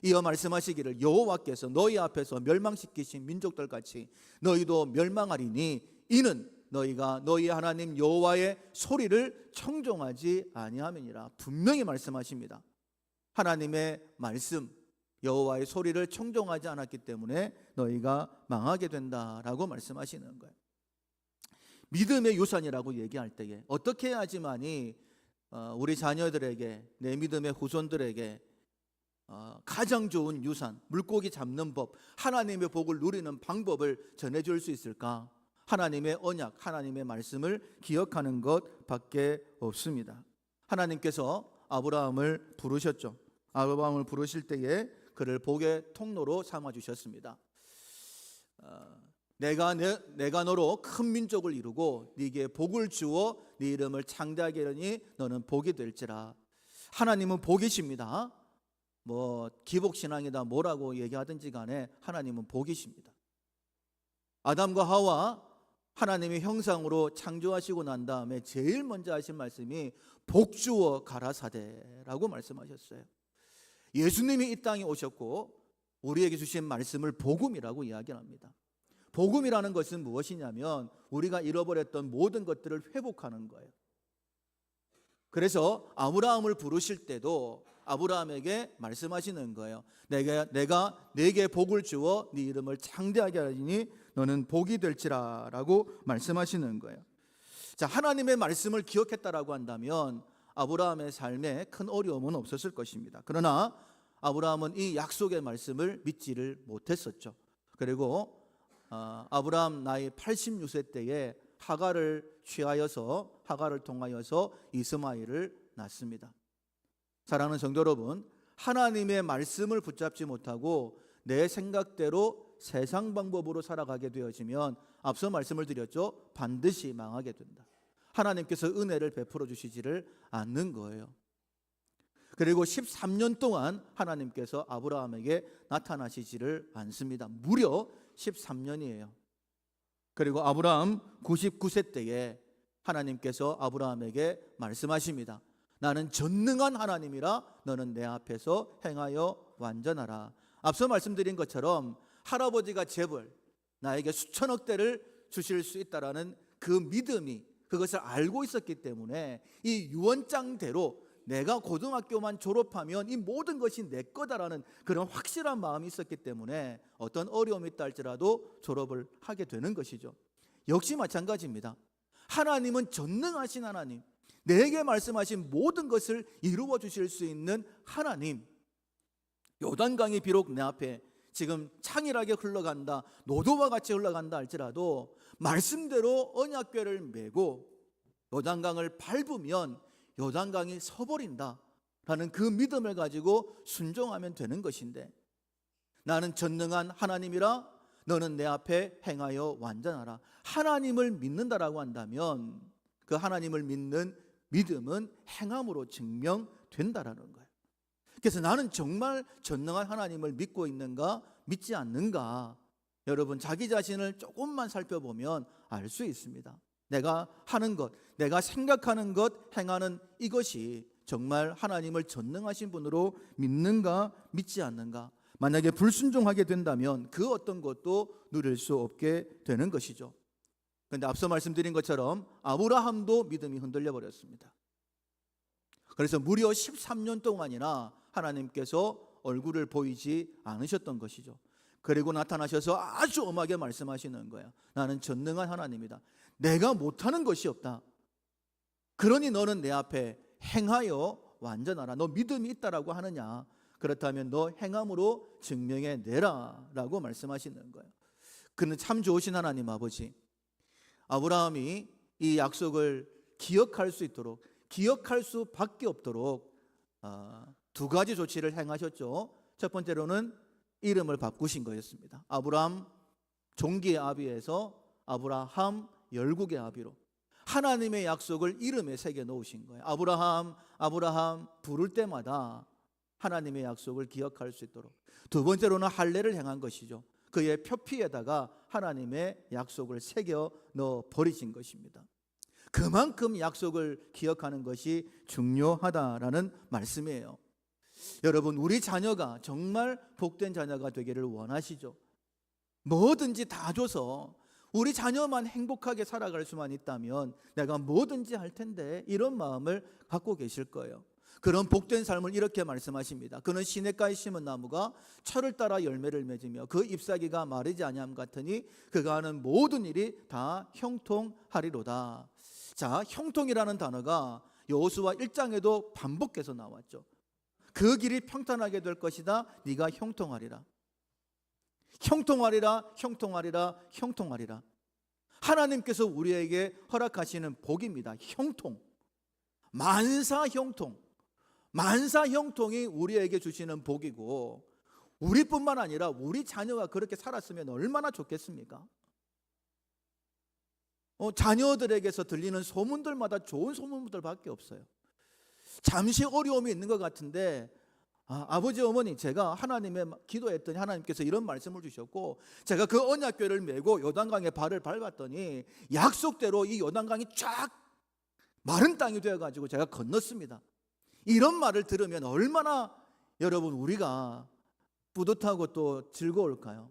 Speaker 1: 이어 말씀하시기를 여호와께서 너희 앞에서 멸망시키신 민족들 같이 너희도 멸망하리니 이는 너희가 너희 하나님 여호와의 소리를 청종하지 아니함이니라. 분명히 말씀하십니다. 하나님의 말씀, 여호와의 소리를 청종하지 않았기 때문에 너희가 망하게 된다라고 말씀하시는 거예요. 믿음의 유산이라고 얘기할 때에 어떻게 해야지만이 우리 자녀들에게, 내 믿음의 후손들에게 가장 좋은 유산, 물고기 잡는 법, 하나님의 복을 누리는 방법을 전해줄 수 있을까? 하나님의 언약, 하나님의 말씀을 기억하는 것밖에 없습니다. 하나님께서 아브라함을 부르셨죠. 아브라함을 부르실 때에 그를 복의 통로로 삼아주셨습니다. 내가 너로 큰 민족을 이루고 네게 복을 주어 네 이름을 창대하게 하리니 너는 복이 될지라. 하나님은 복이십니다. 뭐 기복신앙이다 뭐라고 얘기하든지 간에 하나님은 복이십니다. 아담과 하와 하나님의 형상으로 창조하시고 난 다음에 제일 먼저 하신 말씀이 복주어 가라사대라고 말씀하셨어요. 예수님이 이 땅에 오셨고 우리에게 주신 말씀을 복음이라고 이야기합니다. 복음이라는 것은 무엇이냐면 우리가 잃어버렸던 모든 것들을 회복하는 거예요. 그래서 아브라함을 부르실 때도 아브라함에게 말씀하시는 거예요. 내가 네게 복을 주어 네 이름을 창대하게 하리니 너는 복이 될지라라고 말씀하시는 거예요. 자, 하나님의 말씀을 기억했다라고 한다면 아브라함의 삶에 큰 어려움은 없었을 것입니다. 그러나 아브라함은 이 약속의 말씀을 믿지를 못했었죠. 그리고 아브라함 나이 86세 때에 하갈을 통하여서 이스마엘을 낳습니다. 사랑하는 성도 여러분, 하나님의 말씀을 붙잡지 못하고 내 생각대로 세상 방법으로 살아가게 되어지면 앞서 말씀을 드렸죠. 반드시 망하게 된다. 하나님께서 은혜를 베풀어 주시지를 않는 거예요. 그리고 13년 동안 하나님께서 아브라함에게 나타나시지를 않습니다. 무려 13년이에요. 그리고 아브라함 99세 때에 하나님께서 아브라함에게 말씀하십니다. 나는 전능한 하나님이라 너는 내 앞에서 행하여 완전하라. 앞서 말씀드린 것처럼 할아버지가 재벌, 나에게 수천억 대를 주실 수 있다라는 그 믿음이, 그것을 알고 있었기 때문에 이 유언장대로 내가 고등학교만 졸업하면 이 모든 것이 내 거다라는 그런 확실한 마음이 있었기 때문에 어떤 어려움이 있다 할지라도 졸업을 하게 되는 것이죠. 역시 마찬가지입니다. 하나님은 전능하신 하나님, 내게 말씀하신 모든 것을 이루어 주실 수 있는 하나님. 요단강이 비록 내 앞에 지금 창일하게 흘러간다, 노도와 같이 흘러간다 할지라도 말씀대로 언약궤를 메고 요단강을 밟으면 요단강이 서버린다라는 그 믿음을 가지고 순종하면 되는 것인데, 나는 전능한 하나님이라 너는 내 앞에 행하여 완전하라. 하나님을 믿는다라고 한다면 그 하나님을 믿는 믿음은 행함으로 증명된다라는 거예요. 그래서 나는 정말 전능한 하나님을 믿고 있는가 믿지 않는가, 여러분 자기 자신을 조금만 살펴보면 알 수 있습니다. 내가 하는 것, 내가 생각하는 것, 행하는 이것이 정말 하나님을 전능하신 분으로 믿는가 믿지 않는가. 만약에 불순종하게 된다면 그 어떤 것도 누릴 수 없게 되는 것이죠. 그런데 앞서 말씀드린 것처럼 아브라함도 믿음이 흔들려 버렸습니다. 그래서 무려 13년 동안이나 하나님께서 얼굴을 보이지 않으셨던 것이죠. 그리고 나타나셔서 아주 엄하게 말씀하시는 거예요. 나는 전능한 하나님이다. 내가 못하는 것이 없다. 그러니 너는 내 앞에 행하여 완전하라. 너 믿음이 있다라고 하느냐? 그렇다면 너 행함으로 증명해 내라라고 말씀하시는 거예요. 그는 참 좋으신 하나님 아버지. 아브라함이 이 약속을 기억할 수 있도록, 기억할 수밖에 없도록 두 가지 조치를 행하셨죠. 첫 번째로는 이름을 바꾸신 거였습니다. 아브라함 종기의 아비에서 아브라함 열국의 아비로 하나님의 약속을 이름에 새겨 놓으신 거예요. 아브라함 아브라함 부를 때마다 하나님의 약속을 기억할 수 있도록. 두 번째로는 할례를 행한 것이죠. 그의 표피에다가 하나님의 약속을 새겨 넣어 버리신 것입니다. 그만큼 약속을 기억하는 것이 중요하다라는 말씀이에요. 여러분, 우리 자녀가 정말 복된 자녀가 되기를 원하시죠? 뭐든지 다 줘서 우리 자녀만 행복하게 살아갈 수만 있다면 내가 뭐든지 할 텐데, 이런 마음을 갖고 계실 거예요. 그런 복된 삶을 이렇게 말씀하십니다. 그는 시냇가에 심은 나무가 철을 따라 열매를 맺으며 그 잎사귀가 마르지 아니함 같으니 그가 하는 모든 일이 다 형통하리로다. 자, 형통이라는 단어가 여호수아 1장에도 반복해서 나왔죠. 그 길이 평탄하게 될 것이다. 네가 형통하리라. 형통하리라, 형통하리라, 형통하리라. 하나님께서 우리에게 허락하시는 복입니다. 형통, 만사 형통, 만사 형통이 우리에게 주시는 복이고, 우리뿐만 아니라 우리 자녀가 그렇게 살았으면 얼마나 좋겠습니까? 자녀들에게서 들리는 소문들마다 좋은 소문들밖에 없어요. 잠시 어려움이 있는 것 같은데 아버지 어머니, 제가 하나님의 기도했더니 하나님께서 이런 말씀을 주셨고, 제가 그 언약궤를 메고 요단강에 발을 밟았더니 약속대로 이 요단강이 쫙 마른 땅이 되어가지고 제가 건넜습니다. 이런 말을 들으면 얼마나 여러분 우리가 뿌듯하고 또 즐거울까요?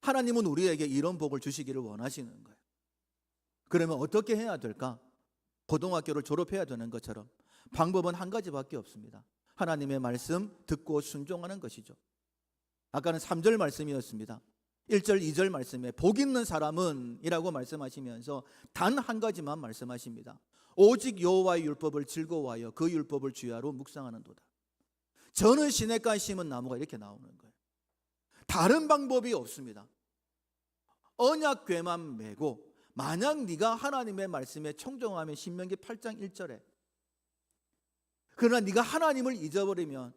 Speaker 1: 하나님은 우리에게 이런 복을 주시기를 원하시는 거예요. 그러면 어떻게 해야 될까? 고등학교를 졸업해야 되는 것처럼 방법은 한 가지밖에 없습니다. 하나님의 말씀 듣고 순종하는 것이죠. 아까는 3절 말씀이었습니다. 1절 2절 말씀에 복 있는 사람은 이라고 말씀하시면서 단 한 가지만 말씀하십니다. 오직 여호와의 율법을 즐거워하여 그 율법을 주야로 묵상하는도다. 저는 시냇가에 심은 나무가 이렇게 나오는 거예요. 다른 방법이 없습니다. 언약궤만 메고, 만약 네가 하나님의 말씀에 청종하면 신명기 8장 1절에, 그러나 네가 하나님을 잊어버리면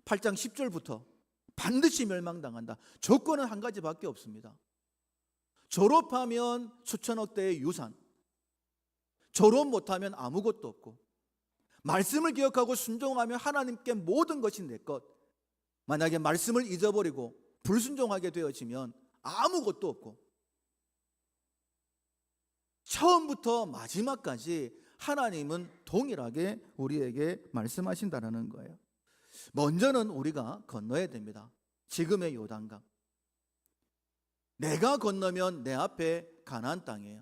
Speaker 1: 8장 10절부터 반드시 멸망당한다. 조건은 한 가지밖에 없습니다. 졸업하면 수천억 대의 유산, 졸업 못하면 아무것도 없고, 말씀을 기억하고 순종하면 하나님께 모든 것이 내 것. 만약에 말씀을 잊어버리고 불순종하게 되어지면 아무것도 없고, 처음부터 마지막까지 하나님은 동일하게 우리에게 말씀하신다는 거예요. 먼저는 우리가 건너야 됩니다. 지금의 요단강. 내가 건너면 내 앞에 가나안 땅이에요.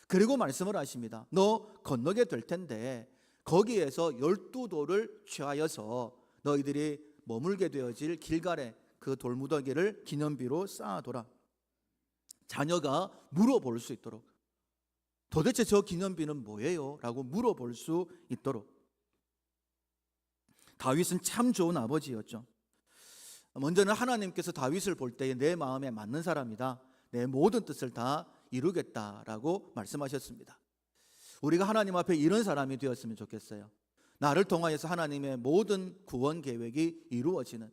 Speaker 1: 그리고 말씀을 하십니다. 너 건너게 될 텐데 거기에서 12돌을 취하여서 너희들이 머물게 되어질 길갈에 그 돌무더기를 기념비로 쌓아둬라. 자녀가 물어볼 수 있도록, 도대체 저 기념비는 뭐예요? 라고 물어볼 수 있도록. 다윗은 참 좋은 아버지였죠. 먼저는 하나님께서 다윗을 볼 때에 내 마음에 맞는 사람이다, 내 모든 뜻을 다 이루겠다라고 말씀하셨습니다. 우리가 하나님 앞에 이런 사람이 되었으면 좋겠어요. 나를 통하여서 하나님의 모든 구원 계획이 이루어지는,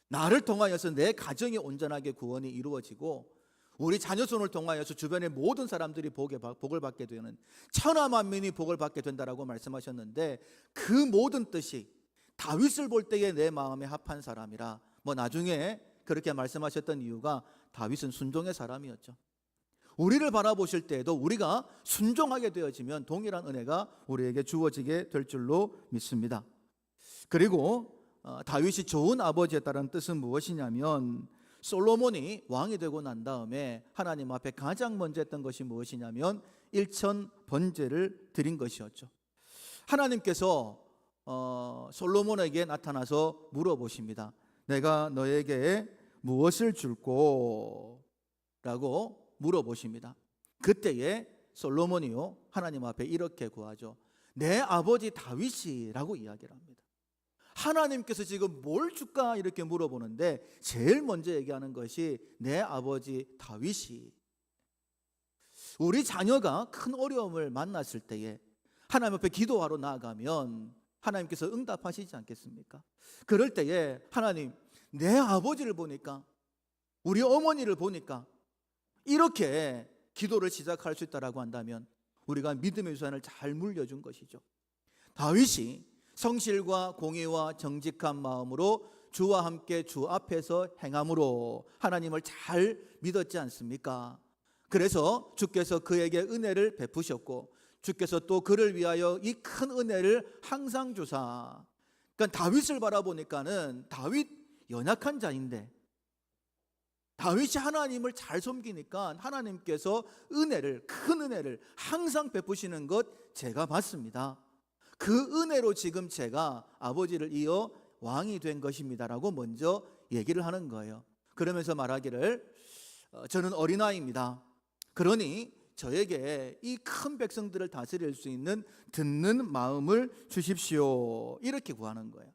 Speaker 1: 나를 통하여서 내 가정이 온전하게 구원이 이루어지고, 우리 자녀손을 통하여서 주변의 모든 사람들이 복을 받게 되는, 천하 만민이 복을 받게 된다라고 말씀하셨는데, 그 모든 뜻이 다윗을 볼 때에 내 마음에 합한 사람이라. 나중에 그렇게 말씀하셨던 이유가 다윗은 순종의 사람이었죠. 우리를 바라보실 때에도 우리가 순종하게 되어지면 동일한 은혜가 우리에게 주어지게 될 줄로 믿습니다. 그리고 다윗이 좋은 아버지였다는 뜻은 무엇이냐면, 솔로몬이 왕이 되고 난 다음에 하나님 앞에 가장 먼저 했던 것이 무엇이냐면 일천 번제를 드린 것이었죠. 하나님께서 솔로몬에게 나타나서 물어보십니다. 내가 너에게 무엇을 줄꼬? 라고 물어보십니다. 그때에 솔로몬이요 하나님 앞에 이렇게 구하죠. 내 아버지 다윗이라고 이야기를 합니다. 하나님께서 지금 뭘 줄까 이렇게 물어보는데 제일 먼저 얘기하는 것이 내 아버지 다윗이. 우리 자녀가 큰 어려움을 만났을 때에 하나님 앞에 기도하러 나아가면 하나님께서 응답하시지 않겠습니까? 그럴 때에 하나님, 내 아버지를 보니까, 우리 어머니를 보니까 이렇게 기도를 시작할 수 있다라고 한다면 우리가 믿음의 유산을 잘 물려준 것이죠. 다윗이 성실과 공의와 정직한 마음으로 주와 함께 주 앞에서 행함으로 하나님을 잘 믿었지 않습니까? 그래서 주께서 그에게 은혜를 베푸셨고 주께서 또 그를 위하여 이 큰 은혜를 항상 주사. 그러니까 다윗을 바라보니까는 다윗 연약한 자인데 다윗이 하나님을 잘 섬기니까 하나님께서 은혜를, 큰 은혜를 항상 베푸시는 것 제가 봤습니다. 그 은혜로 지금 제가 아버지를 이어 왕이 된 것입니다라고 먼저 얘기를 하는 거예요. 그러면서 말하기를 저는 어린아이입니다. 그러니 저에게 이 큰 백성들을 다스릴 수 있는 듣는 마음을 주십시오. 이렇게 구하는 거예요.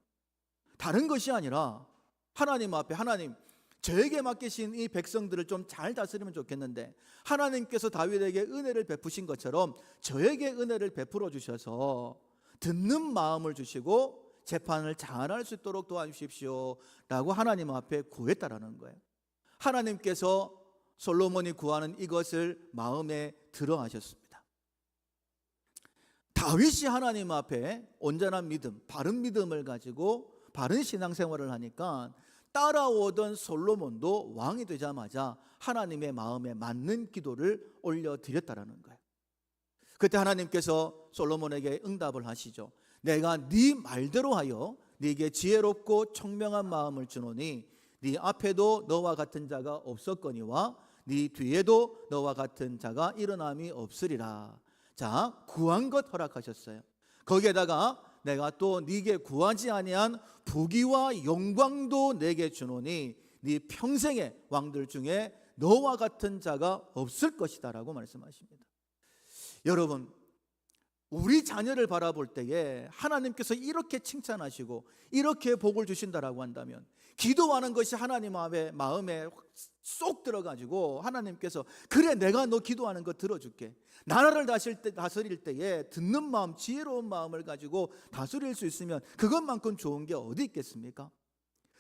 Speaker 1: 다른 것이 아니라 하나님 앞에 하나님, 저에게 맡기신 이 백성들을 좀 잘 다스리면 좋겠는데 하나님께서 다윗에게 은혜를 베푸신 것처럼 저에게 은혜를 베풀어 주셔서 듣는 마음을 주시고 재판을 잘할 수 있도록 도와주십시오 라고 하나님 앞에 구했다라는 거예요. 하나님께서 솔로몬이 구하는 이것을 마음에 들어 하셨습니다. 다윗이 하나님 앞에 온전한 믿음, 바른 믿음을 가지고 바른 신앙생활을 하니까 따라오던 솔로몬도 왕이 되자마자 하나님의 마음에 맞는 기도를 올려드렸다라는 거예요. 그때 하나님께서 솔로몬에게 응답을 하시죠. 내가 네 말대로 하여 네게 지혜롭고 총명한 마음을 주노니 네 앞에도 너와 같은 자가 없었거니와 네 뒤에도 너와 같은 자가 일어남이 없으리라. 자, 구한 것 허락하셨어요. 거기에다가 내가 또 네게 구하지 아니한 부귀와 영광도 내게 주노니 네 평생의 왕들 중에 너와 같은 자가 없을 것이다 라고 말씀하십니다. 여러분, 우리 자녀를 바라볼 때에 하나님께서 이렇게 칭찬하시고 이렇게 복을 주신다라고 한다면 기도하는 것이 하나님 마음에 쏙 들어가지고 하나님께서 그래 내가 너 기도하는 거 들어줄게. 나라를 다스릴 때에 듣는 마음, 지혜로운 마음을 가지고 다스릴 수 있으면 그것만큼 좋은 게 어디 있겠습니까?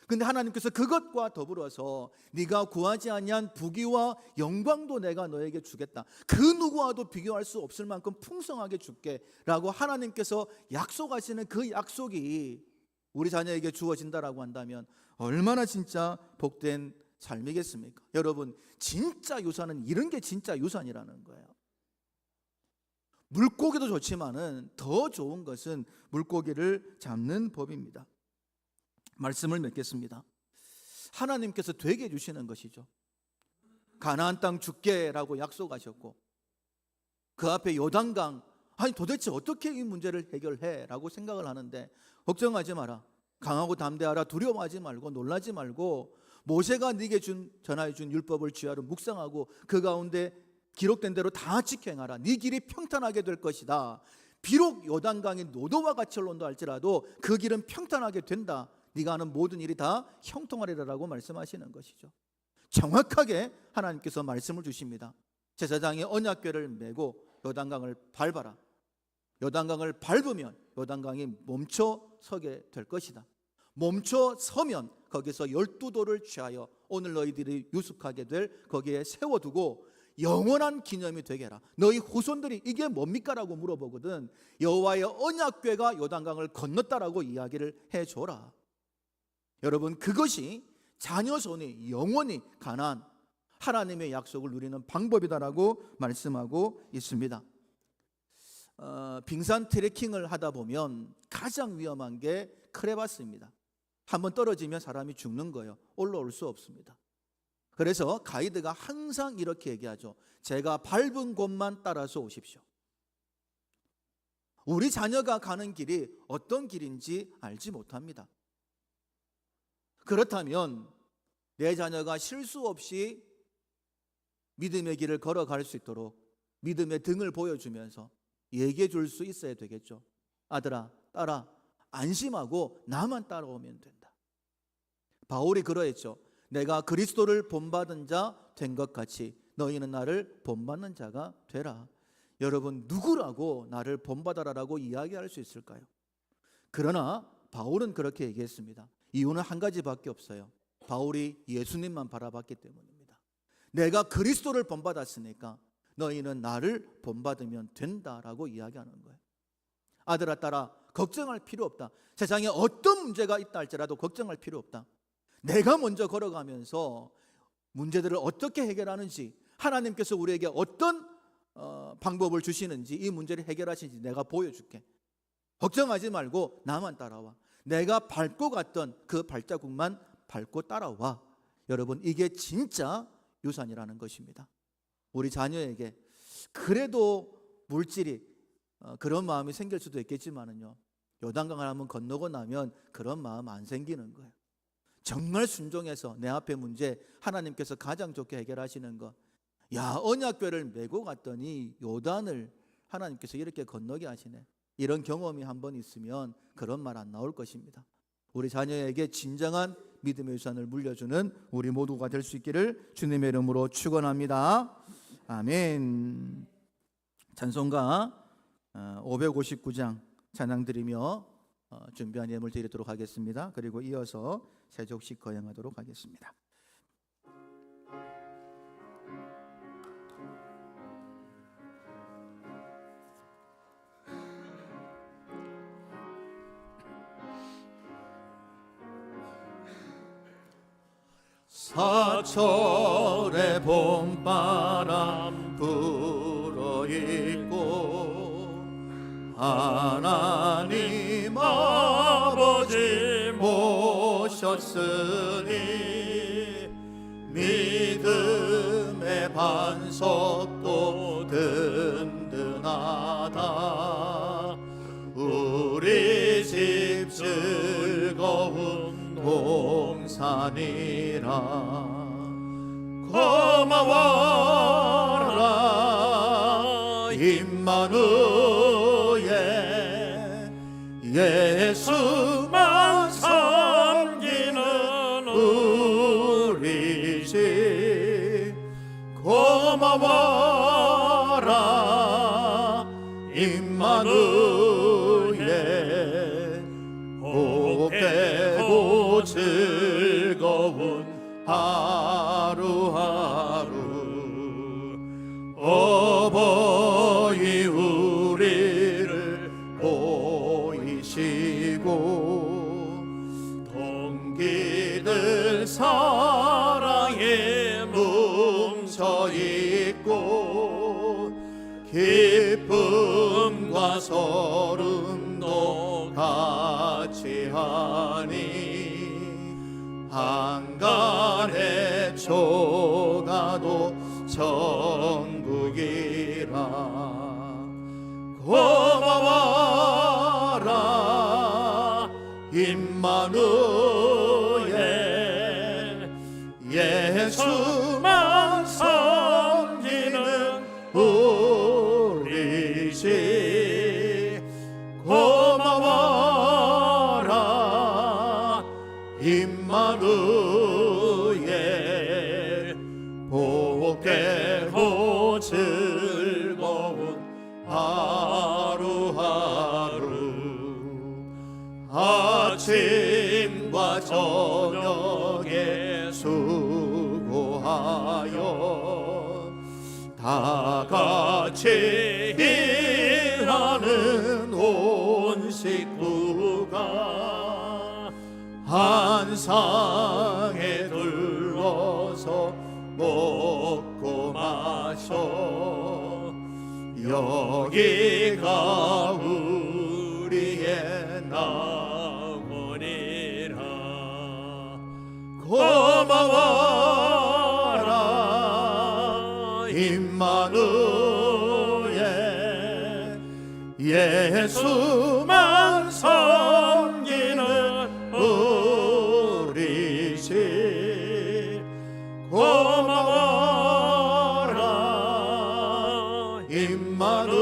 Speaker 1: 근데 하나님께서 그것과 더불어서 네가 구하지 아니한 부귀와 영광도 내가 너에게 주겠다. 그 누구와도 비교할 수 없을 만큼 풍성하게 줄게 라고 하나님께서 약속하시는 그 약속이 우리 자녀에게 주어진다라고 한다면 얼마나 진짜 복된 삶이겠습니까? 여러분, 진짜 유산은 이런 게 진짜 유산이라는 거예요. 물고기도 좋지만은 더 좋은 것은 물고기를 잡는 법입니다. 말씀을 맺겠습니다. 하나님께서 되게 주시는 것이죠. 가나안 땅 줄게라고 약속하셨고 그 앞에 요단강, 아니 도대체 어떻게 이 문제를 해결해? 라고 생각을 하는데 걱정하지 마라. 강하고 담대하라. 두려워하지 말고 놀라지 말고 모세가 네게 전하여 준 율법을 쥐하로 묵상하고 그 가운데 기록된 대로 다 지켜 행하라. 네 길이 평탄하게 될 것이다. 비록 요단강이 노도와 같이 흘러온다 할지라도 그 길은 평탄하게 된다. 네가 하는 모든 일이 다 형통하리라라고 말씀하시는 것이죠. 정확하게 하나님께서 말씀을 주십니다. 제사장이 언약궤를 메고 요단강을 밟아라. 요단강을 밟으면 요단강이 멈춰 서게 될 것이다. 멈춰 서면 거기서 12돌을 취하여 오늘 너희들이 유숙하게 될 거기에 세워두고 영원한 기념이 되게 해라. 너희 후손들이 이게 뭡니까? 라고 물어보거든. 여호와의 언약궤가 요단강을 건넜다라고 이야기를 해줘라. 여러분, 그것이 자녀 손이 영원히 가나안 하나님의 약속을 누리는 방법이다라고 말씀하고 있습니다. 빙산 트레킹을 하다 보면 가장 위험한 게 크레바스입니다. 한번 떨어지면 사람이 죽는 거예요. 올라올 수 없습니다. 그래서 가이드가 항상 이렇게 얘기하죠. 제가 밟은 곳만 따라서 오십시오. 우리 자녀가 가는 길이 어떤 길인지 알지 못합니다. 그렇다면 내 자녀가 실수 없이 믿음의 길을 걸어갈 수 있도록 믿음의 등을 보여주면서 얘기해 줄 수 있어야 되겠죠. 아들아, 딸아, 안심하고 나만 따라오면 된다. 바울이 그러했죠. 내가 그리스도를 본받은 자 된 것 같이 너희는 나를 본받는 자가 되라. 여러분, 누구라고 나를 본받아라라고 이야기할 수 있을까요? 그러나 바울은 그렇게 얘기했습니다. 이유는 한 가지밖에 없어요. 바울이 예수님만 바라봤기 때문입니다. 내가 그리스도를 본받았으니까 너희는 나를 본받으면 된다라고 이야기하는 거예요. 아들아, 딸아, 걱정할 필요 없다. 세상에 어떤 문제가 있다 할지라도 걱정할 필요 없다. 내가 먼저 걸어가면서 문제들을 어떻게 해결하는지, 하나님께서 우리에게 어떤 방법을 주시는지, 이 문제를 해결하시는지 내가 보여줄게. 걱정하지 말고 나만 따라와. 내가 밟고 갔던 그 발자국만 밟고 따라와. 여러분, 이게 진짜 유산이라는 것입니다. 우리 자녀에게 그래도 물질이 그런 마음이 생길 수도 있겠지만은요, 요단강을 한번 건너고 나면 그런 마음 안 생기는 거예요. 정말 순종해서 내 앞에 문제 하나님께서 가장 좋게 해결하시는 것. 야, 언약궤를 메고 갔더니 요단을 하나님께서 이렇게 건너게 하시네. 이런 경험이 한번 있으면 그런 말 안 나올 것입니다. 우리 자녀에게 진정한 믿음의 유산을 물려주는 우리 모두가 될 수 있기를 주님의 이름으로 축원합니다. 아멘. 찬송가 559장 찬양 드리며 준비한 예물 드리도록 하겠습니다. 그리고 이어서 세족식 거행하도록 하겠습니다. 사철의 봄바람 불어있고 하나님 아버지 모셨으니 믿음의 반석도 든든하다. 우리 집 즐거운 동산이라. 고마워라 임마누엘, 예수만 섬기는 우리 집. 고마워라 임마누엘, 복되고 즐거운 하루하루. 어버이 우리를 보이시고 동기들 사랑에 뭉쳐있고 기쁨과 서름도 같이 하니 한간의 초가도 천국이라. 고마워라 임마누엘, 예수만 섬기는 우리 집. 고마워라 임마누엘, 복되고 즐거운 하루하루. 아침과 저녁에 수고하여 다 같이 일하는 온 식구가 한 상에 둘러서 먹고 마셔. 여기가 우리의 낙원이라. 고마워라 임마누엘, 예수만 섬기는 우리 집. 고마워라 임마누엘,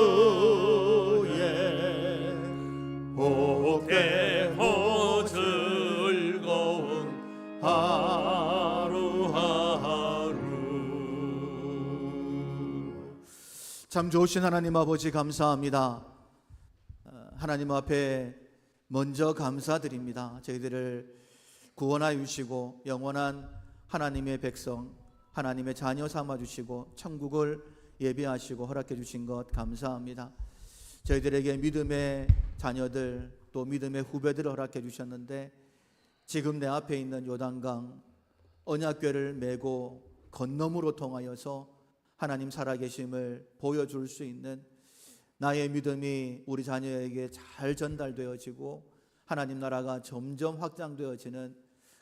Speaker 3: 보태고 즐거운 하루하루.
Speaker 1: 참 좋으신 하나님 아버지 감사합니다. 하나님 앞에 먼저 감사드립니다. 저희들을 구원하여 주시고 영원한 하나님의 백성, 하나님의 자녀 삼아 주시고 천국을 예비하시고 허락해 주신 것 감사합니다. 저희들에게 믿음의 자녀들 또 믿음의 후배들을 허락해 주셨는데 지금 내 앞에 있는 요단강 언약궤를 메고 건너무로 통하여서 하나님 살아계심을 보여줄 수 있는 나의 믿음이 우리 자녀에게 잘 전달되어지고 하나님 나라가 점점 확장되어지는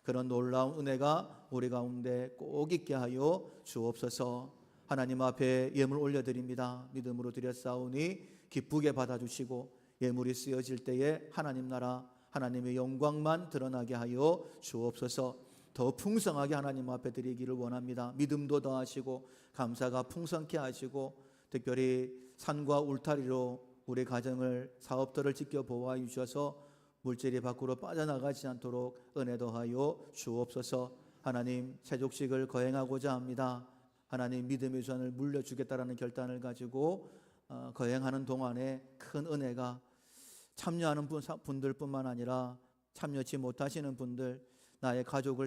Speaker 1: 그런 놀라운 은혜가 우리 가운데 꼭 있게 하여 주옵소서. 하나님 앞에 예물 올려드립니다. 믿음으로 드렸사오니 기쁘게 받아주시고 예물이 쓰여질 때에 하나님 나라 하나님의 영광만 드러나게 하여 주옵소서. 더 풍성하게 하나님 앞에 드리기를 원합니다. 믿음도 더하시고 감사가 풍성케 하시고 특별히 산과 울타리로 우리 가정을 사업들을 지켜보아 주셔서 물질이 밖으로 빠져나가지 않도록 은혜 더하여 주옵소서. 하나님 세족식을 거행하고자 합니다. 하나님 믿음의 손을 물려주겠다라는 결단을 가지고 거행하는 동안에 큰 은혜가 참여하는 분들뿐만 아니라 참여치 못하시는 분들 나의 가족을